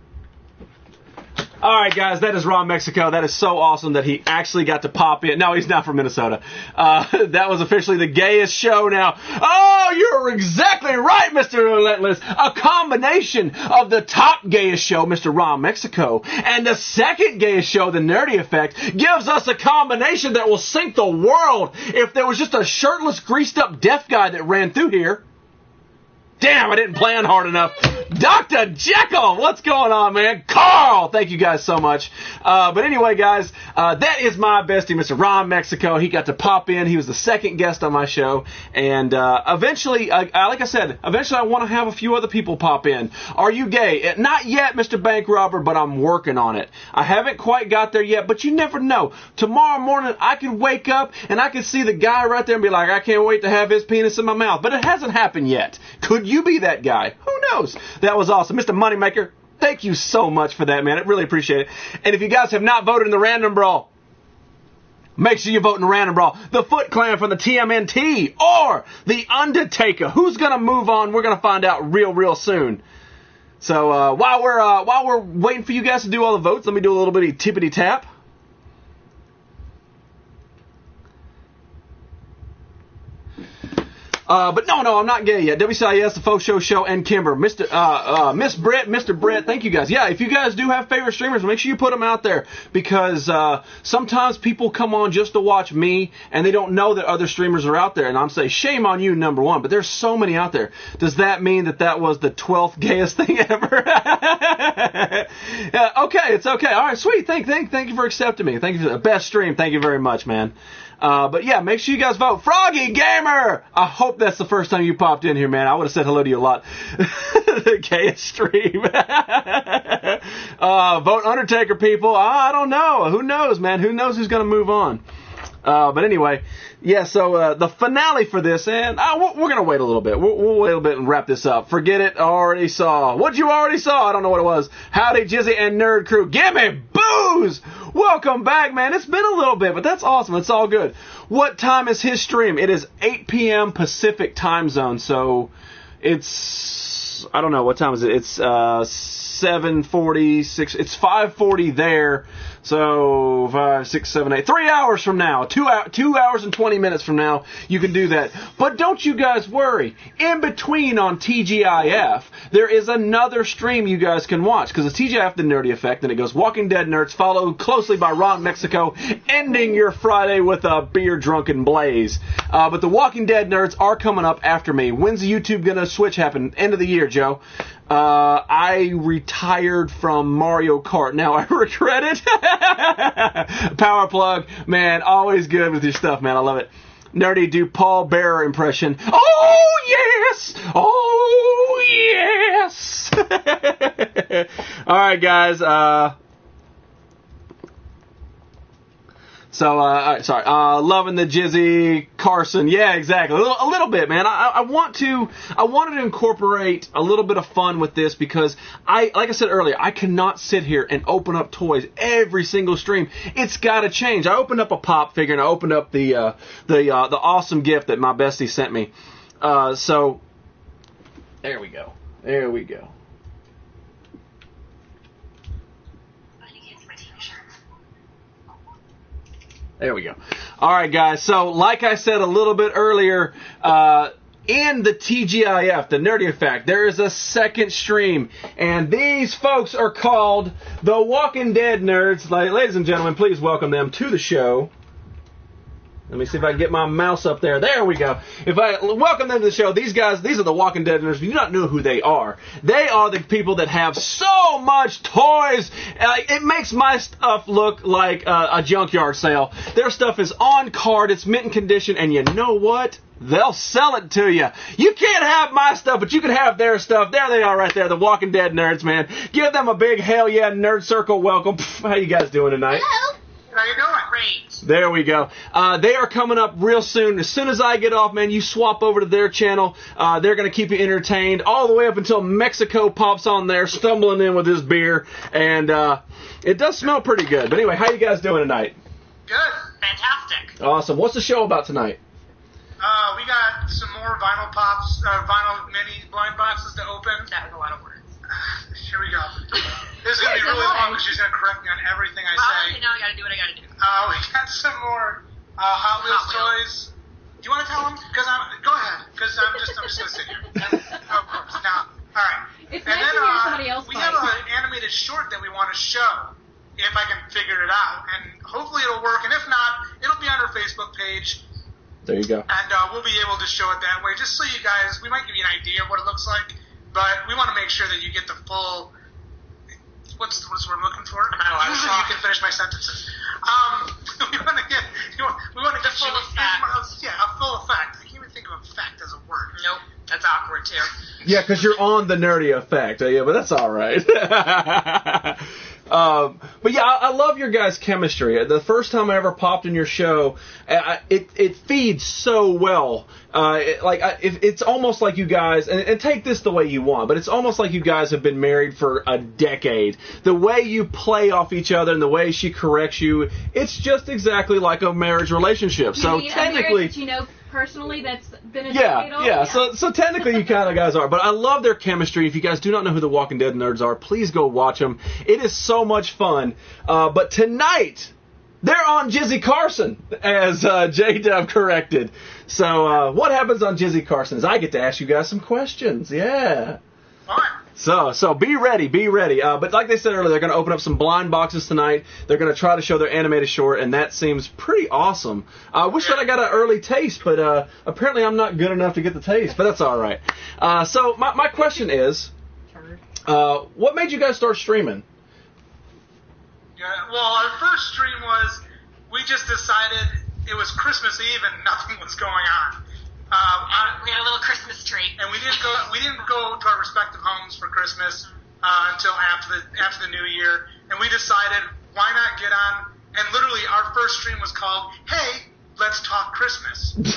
All right, guys, that is Ron Mexico. That is so awesome that he actually got to pop in. No, he's not from Minnesota. That was officially the gayest show now. Oh, you're exactly right, Mr. Relentless. A combination of the top gayest show, Mr. Ron Mexico, and the second gayest show, The Nerdy Effect, gives us a combination that will sink the world if there was just a shirtless, greased-up deaf guy that ran through here. Damn, I didn't plan hard enough. Dr. Jekyll, what's going on, man? Carl, thank you guys so much. But anyway, guys, that is my bestie, Mr. Ron Mexico. He got to pop in. He was the second guest on my show. And eventually, like I said, eventually I want to have a few other people pop in. Are you gay? Not yet, Mr. Bank Robber, but I'm working on it. I haven't quite got there yet, but you never know. Tomorrow morning, I can wake up and I can see the guy right there and be like, I can't wait to have his penis in my mouth. But it hasn't happened yet. Could you be that guy? Who knows? That was awesome. Mr. Moneymaker, thank you so much for that, man. I really appreciate it. And if you guys have not voted in the Random Brawl, make sure you vote in the Random Brawl. The Foot Clan from the TMNT or the Undertaker. Who's going to move on? We're going to find out real soon. So while we're waiting for you guys to do all the votes, let me do a little bitty tippity tap. But no, I'm not gay yet. WCIS, the Faux Show, and Kimber. Miss Britt, Mr. Britt, thank you guys. Yeah, if you guys do have favorite streamers, make sure you put them out there, because sometimes people come on just to watch me, and they don't know that other streamers are out there, and I'm saying, shame on you, number one, but there's so many out there. Does that mean that was the 12th gayest thing ever? Yeah, okay, it's okay. All right, sweet. Thank you for accepting me. Thank you for the best stream. Thank you very much, man. But yeah, make sure you guys vote. Froggy Gamer! I hope that's the first time you popped in here, man. I would have said hello to you a lot. The gayest stream. Vote Undertaker, people. I don't know. Who knows, man? Who knows who's going to move on? But anyway, yeah, so the finale for this, and we're going to wait a little bit. We'll wait a little bit and wrap this up. Forget it, already saw. What you already saw? I don't know what it was. Howdy, Jizzy and Nerd Crew. Gimme booze! Welcome back, man. It's been a little bit, but that's awesome. It's all good. What time is his stream? It is 8 p.m. Pacific time zone, so it's, I don't know, what time is it? It's 7:46. It's 5:40 there. So 5, 6, 7, 8, 3 hours from now, 2 hours and 20 minutes from now, you can do that. But don't you guys worry. In between on TGIF, there is another stream you guys can watch, because it's TGIF, The Nerdy Effect, and it goes Walking Dead Nerds, followed closely by Ron Mexico, ending your Friday with a beer-drunken blaze. But the Walking Dead Nerds are coming up after me. When's the YouTube gonna switch happen? End of the year, Joe. I retired from Mario Kart. Now I regret it. Power plug, man, always good with your stuff, man. I love it. Nerdy, do Paul Bearer impression. Oh yes, oh yes. All right, guys. So, sorry, loving the Jizzy Carson. Yeah, exactly. A little bit, man. I wanted to incorporate a little bit of fun with this because like I said earlier, I cannot sit here and open up toys every single stream. It's got to change. I opened up a pop figure and I opened up the awesome gift that my bestie sent me. So, there we go. There we go. There we go. All right, guys. So, like I said a little bit earlier, in the TGIF, the Nerdy Effect, there is a second stream, and these folks are called the Walking Dead Nerds. Ladies and gentlemen, please welcome them to the show. Let me see if I can get my mouse up there. There we go. If I welcome them to the show, these guys, these are the Walking Dead nerds. If you do not know who they are the people that have so much toys. It makes my stuff look like a junkyard sale. Their stuff is on card, it's mint condition, and you know what? They'll sell it to you. You can't have my stuff, but you can have their stuff. There they are right there, the Walking Dead nerds, man. Give them a big hell yeah nerd circle welcome. How you guys doing tonight? Hello. How you doing? Great. There we go. They are coming up real soon. As soon as I get off, man, you swap over to their channel. They're going to keep you entertained all the way up until Mexico pops on there, stumbling in with his beer. And it does smell pretty good. But anyway, how you guys doing tonight? Good. Fantastic. Awesome. What's the show about tonight? We got some more vinyl pops, vinyl mini blind boxes to open. That was a lot of words. Here we go. This is going to be really long because she's going to correct me on everything I say. Okay, now I got to do what I got to do. We got some more Hot Wheels toys. Do you want to tell them? Go ahead. Because I'm just going to sit here. Of course. Now, all right. It's nice to hear somebody else we have an animated short that we want to show, if I can figure it out. And hopefully it'll work. And if not, it'll be on our Facebook page. There you go. And we'll be able to show it that way, just so you guys, we might give you an idea of what it looks like, but we want to make sure that you get the full, what's the word I'm looking for? So you can finish my sentences. We want to get the full effect. Yeah, a full effect. I can't even think of effect as a word. Nope, that's awkward too. Yeah, because you're on the Nerdy Effect. Yeah, but that's all right. But yeah, I love your guys' chemistry. The first time I ever popped in your show, it feeds so well. It's almost like you guys, and take this the way you want, but it's almost like you guys have been married for a decade. The way you play off each other and the way she corrects you, it's just exactly like a marriage relationship. So technically, you know personally, that's been a decade old. Yeah. So technically, you kind of guys are. But I love their chemistry. If you guys do not know who the Walking Dead nerds are, please go watch them. It is so much fun. But tonight, they're on Jizzy Carson, as J-Dub corrected. So what happens on Jizzy Carson is I get to ask you guys some questions. Yeah. All right. So be ready. But like they said earlier, they're going to open up some blind boxes tonight. They're going to try to show their animated short, and that seems pretty awesome. I wish that I got an early taste, but apparently I'm not good enough to get the taste, but that's all right. So my question is, what made you guys start streaming? Yeah, well, our first stream was, we just decided it was Christmas Eve and nothing was going on. We had a little Christmas tree, and we didn't go to our respective homes for Christmas until after the New Year. And we decided, why not get on? And literally, our first stream was called "Hey, Let's Talk Christmas." And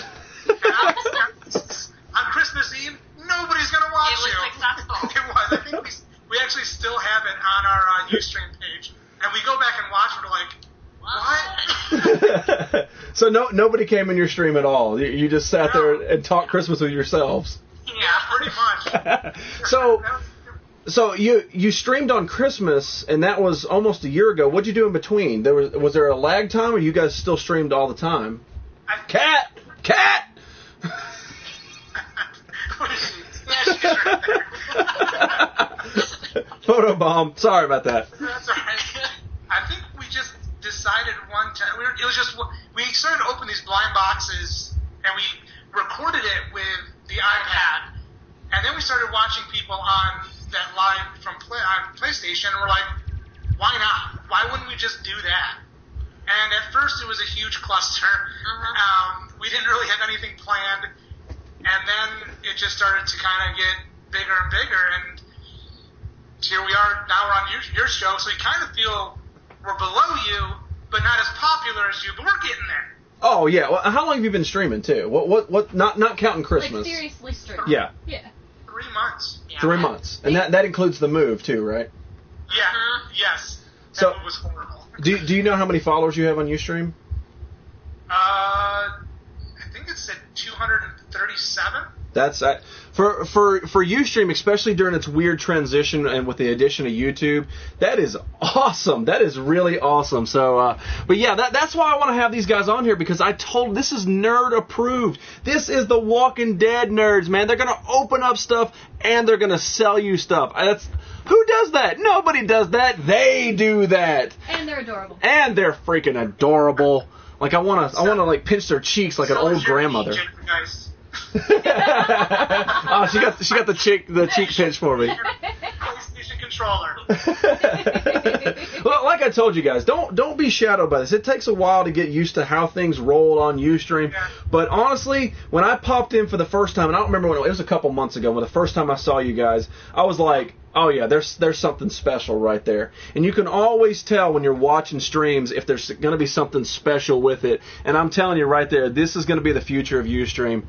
on Christmas Eve, nobody's gonna watch it. It was successful. It was. I think we actually still have it on our Ustream page, and we go back and watch. And we're like, what? So nobody came in your stream at all. You just sat there and talked Christmas with yourselves. Yeah, pretty much. So you streamed on Christmas, and that was almost a year ago. What'd you do in between? Was there a lag time, or you guys still streamed all the time? Cat. Photobomb. Sorry about that. That's all right. I think we just decided one time. We started to open these blind boxes, and we recorded it with the iPad, and then we started watching people on that live from on PlayStation, and we're like, why not? Why wouldn't we just do that? And at first, it was a huge cluster. We didn't really have anything planned, and then it just started to kind of get bigger and bigger, and here we are. Now we're on your show, so we kind of feel we're below you, but not as popular as you. But we're getting there. Oh yeah. Well, how long have you been streaming too? What? Not counting Christmas. Like seriously stream. Yeah. Yeah. 3 months. Yeah. 3 months, and that includes the move too, right? Yeah. Mhm. Yes. So- That was horrible. Do you know how many followers you have on Ustream? I think it said 237. That's for Ustream, especially during its weird transition and with the addition of YouTube. That is awesome. That is really awesome. So, but yeah, that's why I want to have these guys on here, because this is nerd approved. This is the Walking Dead nerds, man. They're gonna open up stuff and they're gonna sell you stuff. Who does that? Nobody does that. They do that. And they're adorable. And they're freaking adorable. Like I wanna like pinch their cheeks like an old grandmother. Oh, she got the cheek pinch for me. PlayStation controller. Well, like I told you guys, don't be shadowed by this. It takes a while to get used to how things roll on Ustream. Yeah. But honestly, when I popped in for the first time, and I don't remember when it was a couple months ago, when the first time I saw you guys, I was like, oh yeah, there's something special right there. And you can always tell when you're watching streams if there's going to be something special with it. And I'm telling you right there, this is going to be the future of Ustream.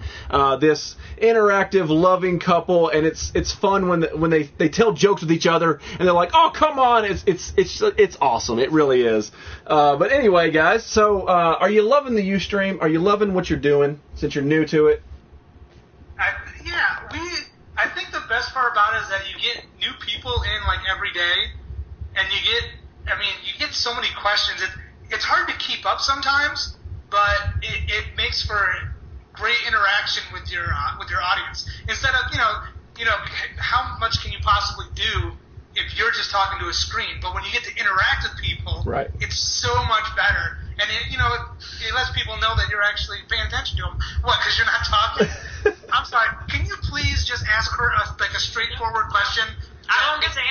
This interactive, loving couple, and it's fun when they tell jokes with each other, and they're like, oh come on, it's awesome. It really is. But anyway, guys, so are you loving the Ustream? Are you loving what you're doing since you're new to it? I think the best part about it is that you get new people in like every day, and you get so many questions. It's hard to keep up sometimes, but it makes for great interaction with your audience. Instead of how much can you possibly do if you're just talking to a screen? But when you get to interact with people, right, it's so much better. And it lets people know that you're actually paying attention to them. What? Because you're not talking? I'm sorry. Can you please just ask her a straightforward question? I don't get to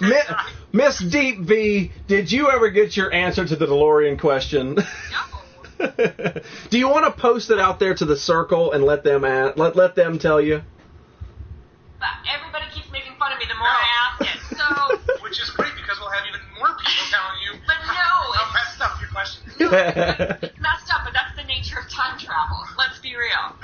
answer. Miss Deep V, did you ever get your answer to the DeLorean question? No. Do you want to post it out there to the circle and let them tell you? But everybody keeps making fun of me the more I ask it. So. Which is great because we'll have even more people telling you. But no, how messed up your question. It's messed up, but that's the nature of time travel. Let's be real.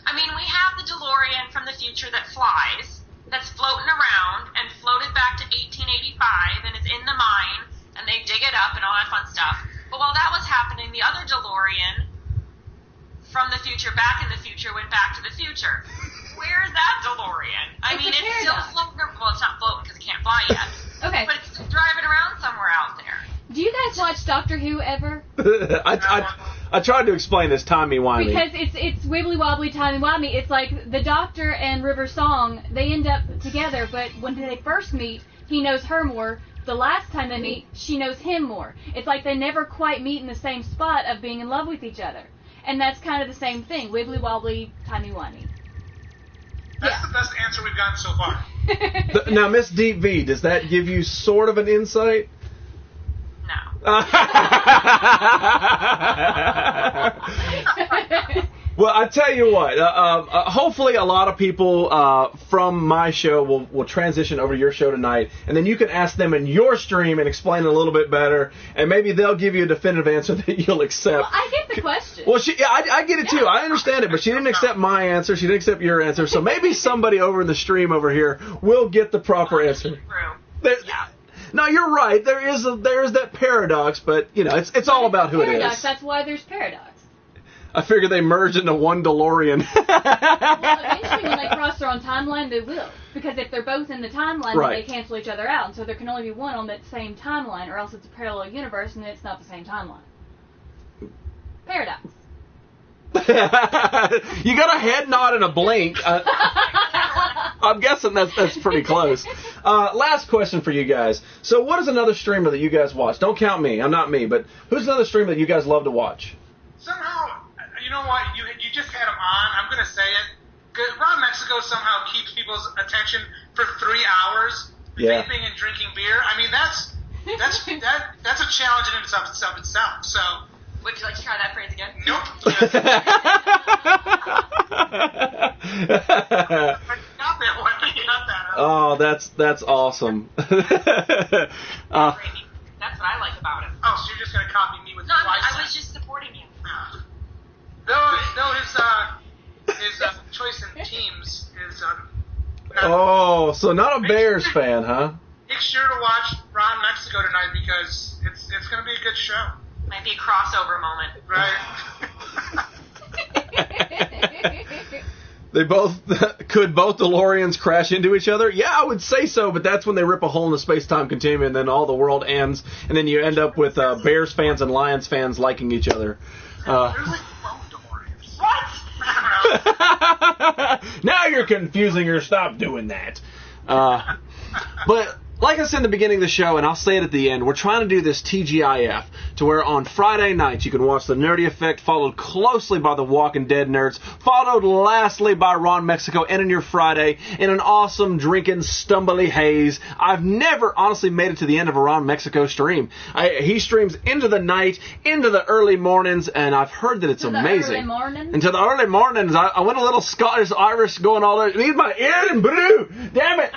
I mean, we have the DeLorean from the future that flies, that's floating around and floated back to 1885 and is in the mine, and they dig it up and all that fun stuff. But while that was happening, the other DeLorean from the future, back in the future, went back to the future. Where's that DeLorean? It's still floating. Well, it's not floating because it can't fly yet. Okay. But it's still driving around somewhere out there. Do you guys watch Doctor Who ever? I tried to explain this timey-wimey. Because it's wibbly-wobbly, timey-wimey. It's like the Doctor and River Song, they end up together, but when they first meet, he knows her more. The last time they meet, she knows him more. It's like they never quite meet in the same spot of being in love with each other. And that's kind of the same thing, wibbly-wobbly, timey-wimey. That's the best answer we've gotten so far. Now, Miss Deep V, does that give you sort of an insight? No. Well, I tell you what. Hopefully, a lot of people from my show will transition over to your show tonight, and then you can ask them in your stream and explain it a little bit better, and maybe they'll give you a definitive answer that you'll accept. Well, I get the question. Well, I get it too. I understand it, but she didn't accept my answer. She didn't accept your answer. So maybe somebody over in the stream over here will get the proper answer. Yeah. No, you're right. There is that paradox, but it's all about who paradox. it is. That's why there's paradox. I figure they merged into one DeLorean. Well, eventually when they cross their own timeline, they will. Because if they're both in the timeline, Right. then they cancel each other out. And so there can only be one on that same timeline, or else it's a parallel universe and it's not the same timeline. Paradox. You got a head nod and a blink. I'm guessing that's pretty close. Last question for you guys. So what is another streamer that you guys watch? Don't count me. I'm not me. But who's another streamer that you guys love to watch? Somehow, you know what? You just had him on. I'm going to say it. Ron Mexico somehow keeps people's attention for 3 hours, Yeah. vaping and drinking beer. I mean, that's a challenge in itself. So, Would you like to try that phrase again? nope. Not that one. Not that. Oh, that's awesome. That's what I like about it. Oh Oh, so you're just going to copy me with No, what I said. was just supporting you. Though his choice in teams is Oh, so not a Bears fan, huh? make sure to watch Ron Mexico tonight because it's going to be a good show. Might be a crossover moment. Right? They both could both DeLoreans crash into each other? Yeah, I would say so, but that's when they rip a hole in the space-time continuum and then all the world ends, and then you end up with Bears fans and Lions fans liking each other. There's like 12 DeLoreans. What? I don't know. Now you're confusing her. Stop doing that. But like I said in the beginning of the show, and I'll say it at the end, we're trying to do this TGIF to where on Friday nights you can watch The Nerdy Effect, followed closely by The Walking Dead Nerds, followed lastly by Ron Mexico, ending your Friday in an awesome drinking stumbly haze. I've never honestly made it to the end of a Ron Mexico stream. He streams into the night, into the early mornings, and I've heard that it's amazing. Early morning? Into the early mornings. I went a little Scottish Irish going all there. Need my Erin brew. Damn it.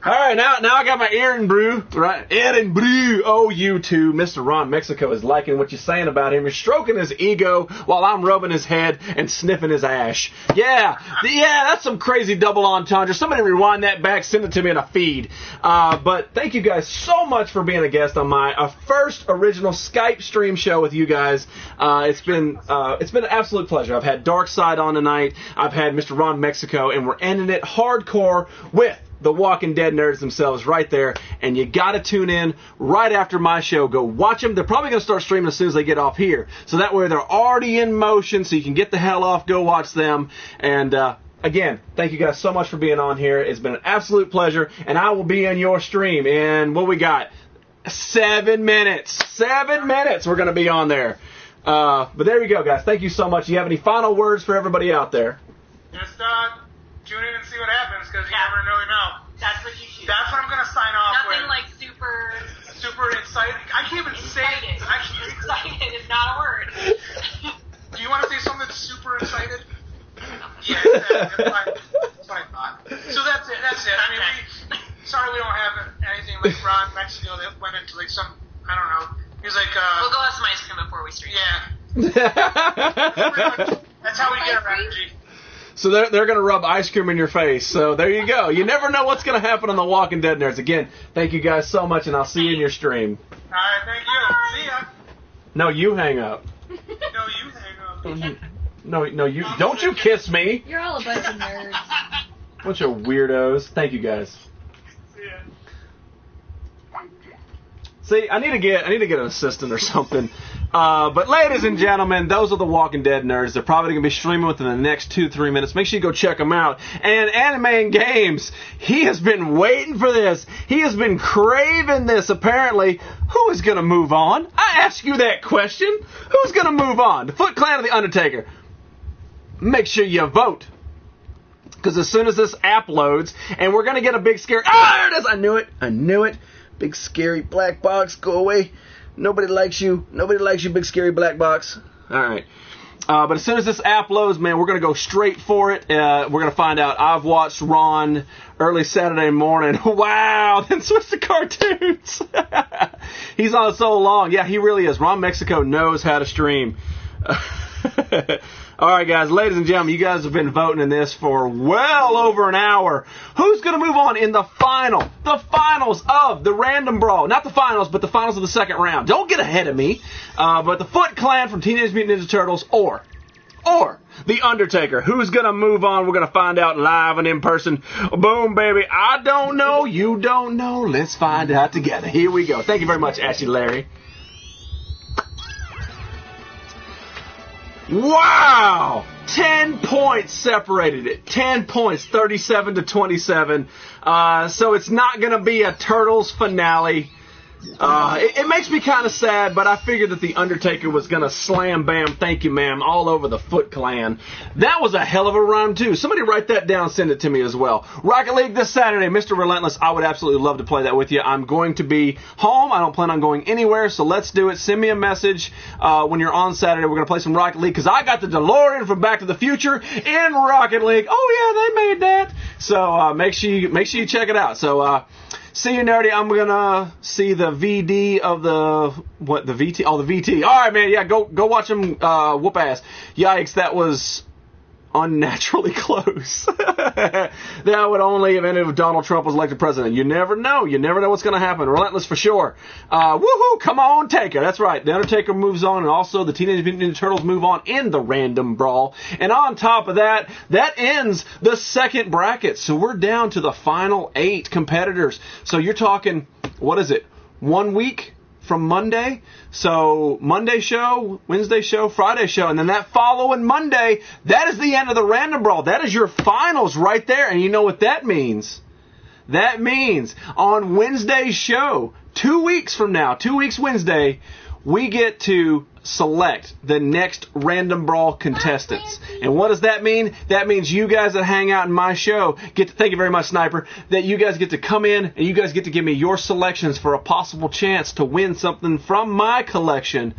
All right, now I got my Erin brew. Right, Erin brew. Oh, you two. Mr. Ron Mexico is liking what you're saying about him. You're stroking his ego while I'm rubbing his head and sniffing his ash. Yeah, that's some crazy double entendre. Somebody rewind that back, send it to me in a feed. But thank you guys so much for being a guest on my first original Skype stream show with you guys. It's been an absolute pleasure. I've had Darkside on tonight. I've had Mr. Ron Mexico, and we're ending it hardcore with the Walking Dead nerds themselves right there, and you gotta tune in right after my show. Go watch them. They're probably gonna start streaming as soon as they get off here, so that way they're already in motion, so you can get the hell off, go watch them. And again, thank you guys so much for being on here. It's been an absolute pleasure, and I will be in your stream in, what we got, 7 minutes. 7 minutes we're gonna be on there. But there you go, guys. Thank you so much. Do you have any final words for everybody out there? Just tune in and see what happens because you never really know. That's what you should. That's what I'm going to sign off Nothing with. like super Super excited. I can't even say it. excited. Actually, Excited is not a word. do you want to say something super excited? Yeah, that's what I thought. So that's it. I mean, sorry we don't have anything like Ron Mexico that went into like some, I don't know. He was like, We'll go have some ice cream before we stream. yeah. That's how we get our energy. So they're going to rub ice cream in your face. So there you go. You never know what's going to happen on the Walking Dead Nerds. Again, thank you guys so much, and I'll see you in your stream. All right, thank you. See ya. No, you hang up. No, you hang up. No, you don't you kiss me. You're all a bunch of nerds. Bunch of weirdos. Thank you guys. See ya. See, I need to get an assistant or something. But ladies and gentlemen, those are the Walking Dead nerds. They're probably going to be streaming within the next 2-3 minutes. Make sure you go check them out. And Anime and Games, he has been waiting for this. He has been craving this, apparently. Who is going to move on? I ask you that question. Who's going to move on? The Foot Clan or The Undertaker? Make sure you vote. Because as soon as this app loads, and we're going to get a big scare. Ah, there it is. I knew it. Big scary black box, go away. Nobody likes you, big scary black box. Alright. But as soon as this app loads, man, we're going to go straight for it. We're going to find out I've watched Ron early Saturday morning. Wow, then switch to cartoons. He's on so long. Yeah, he really is. Ron Mexico knows how to stream. Alright, guys, ladies and gentlemen, you guys have been voting in this for well over an hour. Who's going to move on in the finals of the Random Brawl? Not the finals, but the finals of the second round. Don't get ahead of me. But the Foot Clan from Teenage Mutant Ninja Turtles or The Undertaker. Who's going to move on? We're going to find out live and in person. Boom, baby. I don't know. You don't know. Let's find out together. Here we go. Thank you very much, Ashley Larry. Wow! 10 points separated it. 10 points, 37-27. So it's not going to be a Turtles finale. It makes me kind of sad, but I figured that The Undertaker was going to slam bam, thank you ma'am, all over the Foot Clan. That was a hell of a run, too. Somebody write that down, send it to me as well. Rocket League this Saturday, Mr. Relentless. I would absolutely love to play that with you. I'm going to be home. I don't plan on going anywhere, so let's do it. Send me a message when you're on Saturday. We're going to play some Rocket League, because I got the DeLorean from Back to the Future in Rocket League. Oh, yeah, they made that. So make sure you check it out. So See you, nerdy. I'm gonna see the VD of the VT? Oh, the VT. All right, man. Yeah, go watch him whoop ass. Yikes, that was unnaturally close. That would only have ended if Donald Trump was elected president. You never know. You never know what's going to happen. Relentless for sure. Woohoo! Come on, Taker. That's right. The Undertaker moves on, and also the Teenage Mutant Ninja Turtles move on in the random brawl. And on top of that, that ends the second bracket. So we're down to the final 8 competitors. So you're talking, what is it? 1 week from Monday? So Monday show, Wednesday show, Friday show, and then that following Monday, that is the end of the random brawl. That is your finals right there. And you know what that means? That means on Wednesday's show, 2 weeks from now, 2 weeks Wednesday, we get to select the next random brawl contestants. And what does that mean? That means you guys that hang out in my show get to, thank you very much, Sniper, that you guys get to come in and you guys get to give me your selections for a possible chance to win something from my collection.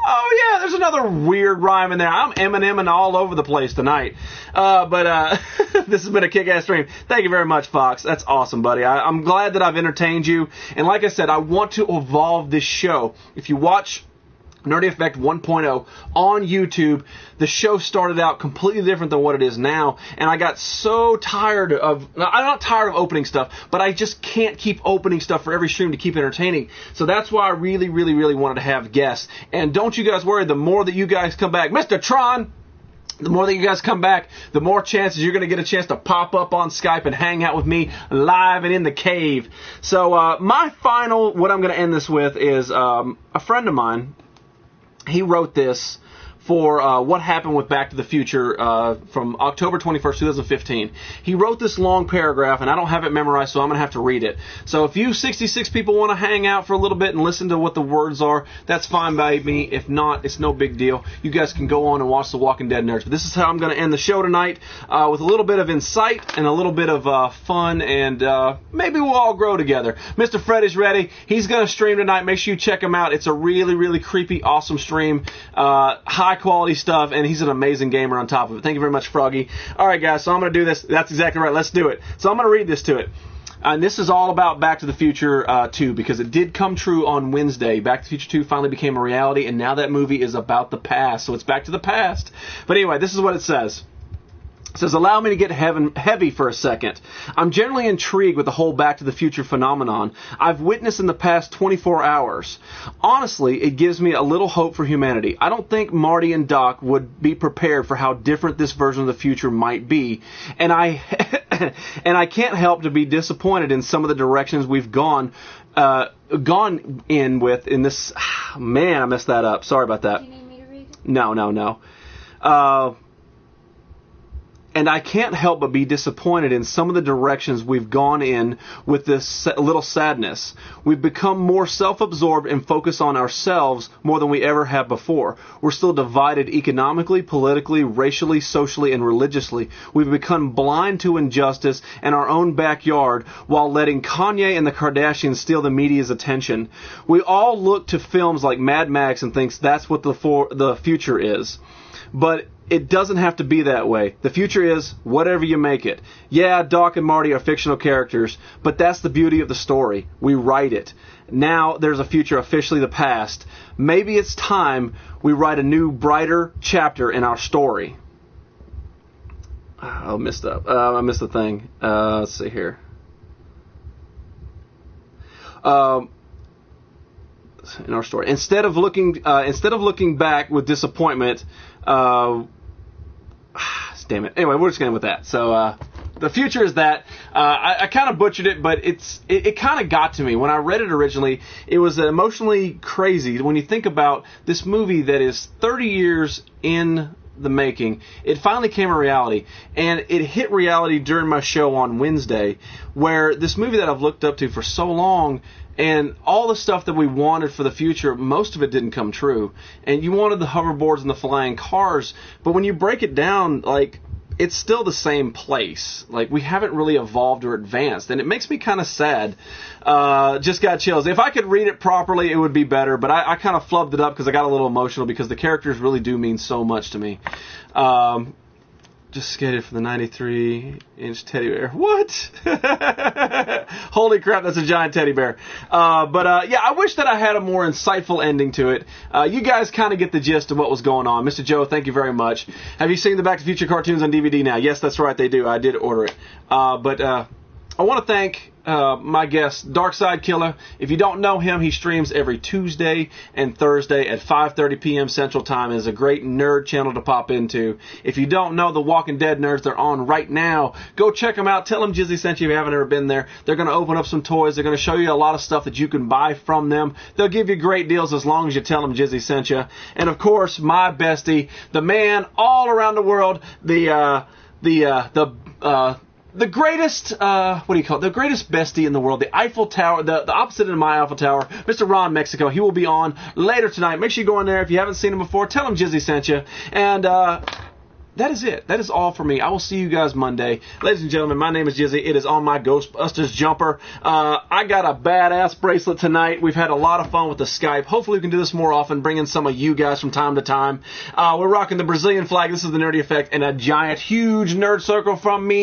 Oh, yeah, there's another weird rhyme in there. I'm Emineming all over the place tonight. But this has been a kick-ass stream. Thank you very much, Fox. That's awesome, buddy. I'm glad that I've entertained you. And like I said, I want to evolve this show. If you watch Nerdy Effect 1.0 on YouTube, the show started out completely different than what it is now, and I got so tired of, I'm not tired of opening stuff, but I just can't keep opening stuff for every stream to keep entertaining. So that's why I really, really, really wanted to have guests. And don't you guys worry, the more that you guys come back, Mr. Tron, the more that you guys come back, the more chances you're going to get a chance to pop up on Skype and hang out with me live and in the cave. So my final, what I'm going to end this with is a friend of mine. He wrote this for what happened with Back to the Future from October 21st, 2015. He wrote this long paragraph, and I don't have it memorized, so I'm going to have to read it. So if you 66 people want to hang out for a little bit and listen to what the words are, that's fine by me. If not, it's no big deal. You guys can go on and watch The Walking Dead Nerds. But this is how I'm going to end the show tonight, with a little bit of insight and a little bit of fun, and maybe we'll all grow together. Mr. Fred is ready. He's going to stream tonight. Make sure you check him out. It's a really, really creepy, awesome stream. High quality stuff, and he's an amazing gamer on top of it. Thank you very much, Froggy. All right, guys, so I'm going to do this. That's exactly right. Let's do it. So I'm going to read this to it. And this is all about Back to the Future 2, because it did come true on Wednesday. Back to the Future 2 finally became a reality, and now that movie is about the past, so it's back to the past. But anyway, this is what it says. It says, allow me to get heavy for a second. I'm generally intrigued with the whole Back to the Future phenomenon I've witnessed in the past 24 hours. Honestly, it gives me a little hope for humanity. I don't think Marty and Doc would be prepared for how different this version of the future might be. And I can't help to be disappointed in some of the directions we've gone in with in this. Man, I messed that up. Sorry about that. Do you need me to read it? No. And I can't help but be disappointed in some of the directions we've gone in with this little sadness. We've become more self-absorbed and focused on ourselves more than we ever have before. We're still divided economically, politically, racially, socially, and religiously. We've become blind to injustice and our own backyard while letting Kanye and the Kardashians steal the media's attention. We all look to films like Mad Max and thinks that's what the future is. But it doesn't have to be that way. The future is whatever you make it. Yeah, Doc and Marty are fictional characters, but that's the beauty of the story. We write it. Now there's a future officially the past. Maybe it's time we write a new, brighter chapter in our story. I missed up. I missed the thing. Let's see here. In our story, instead of looking back with disappointment. Damn it. Anyway, we're just going with that. So the future is that. I kind of butchered it, but it kind of got to me. When I read it originally, it was emotionally crazy. When you think about this movie that is 30 years in the making, it finally came a reality. And it hit reality during my show on Wednesday, where this movie that I've looked up to for so long, and all the stuff that we wanted for the future, most of it didn't come true. And you wanted the hoverboards and the flying cars, but when you break it down, like, it's still the same place. Like, we haven't really evolved or advanced, and it makes me kind of sad. Just got chills. If I could read it properly, it would be better, but I kind of flubbed it up because I got a little emotional because the characters really do mean so much to me. Just skated for the 93-inch teddy bear. What? Holy crap, that's a giant teddy bear. Yeah, I wish that I had a more insightful ending to it. You guys kind of get the gist of what was going on. Mr. Joe, thank you very much. Have you seen the Back to the Future cartoons on DVD now? Yes, that's right, they do. I did order it. I want to thank my guest, Darkside Killer. If you don't know him, he streams every Tuesday and Thursday at 5:30 p.m. Central Time. It is a great nerd channel to pop into. If you don't know the Walking Dead nerds, they're on right now. Go check them out. Tell them Jizzy sent you if you haven't ever been there. They're going to open up some toys. They're going to show you a lot of stuff that you can buy from them. They'll give you great deals as long as you tell them Jizzy sent you. And of course, my bestie, the man all around the world, the greatest, the greatest bestie in the world, the Eiffel Tower, the opposite of my Eiffel Tower, Mr. Ron Mexico. He will be on later tonight. Make sure you go in there. If you haven't seen him before, tell him Jizzy sent you. And that is it. That is all for me. I will see you guys Monday. Ladies and gentlemen, my name is Jizzy. It is on my Ghostbusters jumper. I got a badass bracelet tonight. We've had a lot of fun with the Skype. Hopefully we can do this more often, bring in some of you guys from time to time. We're rocking the Brazilian flag. This is the Nerdy Effect, and a giant, huge nerd circle from me.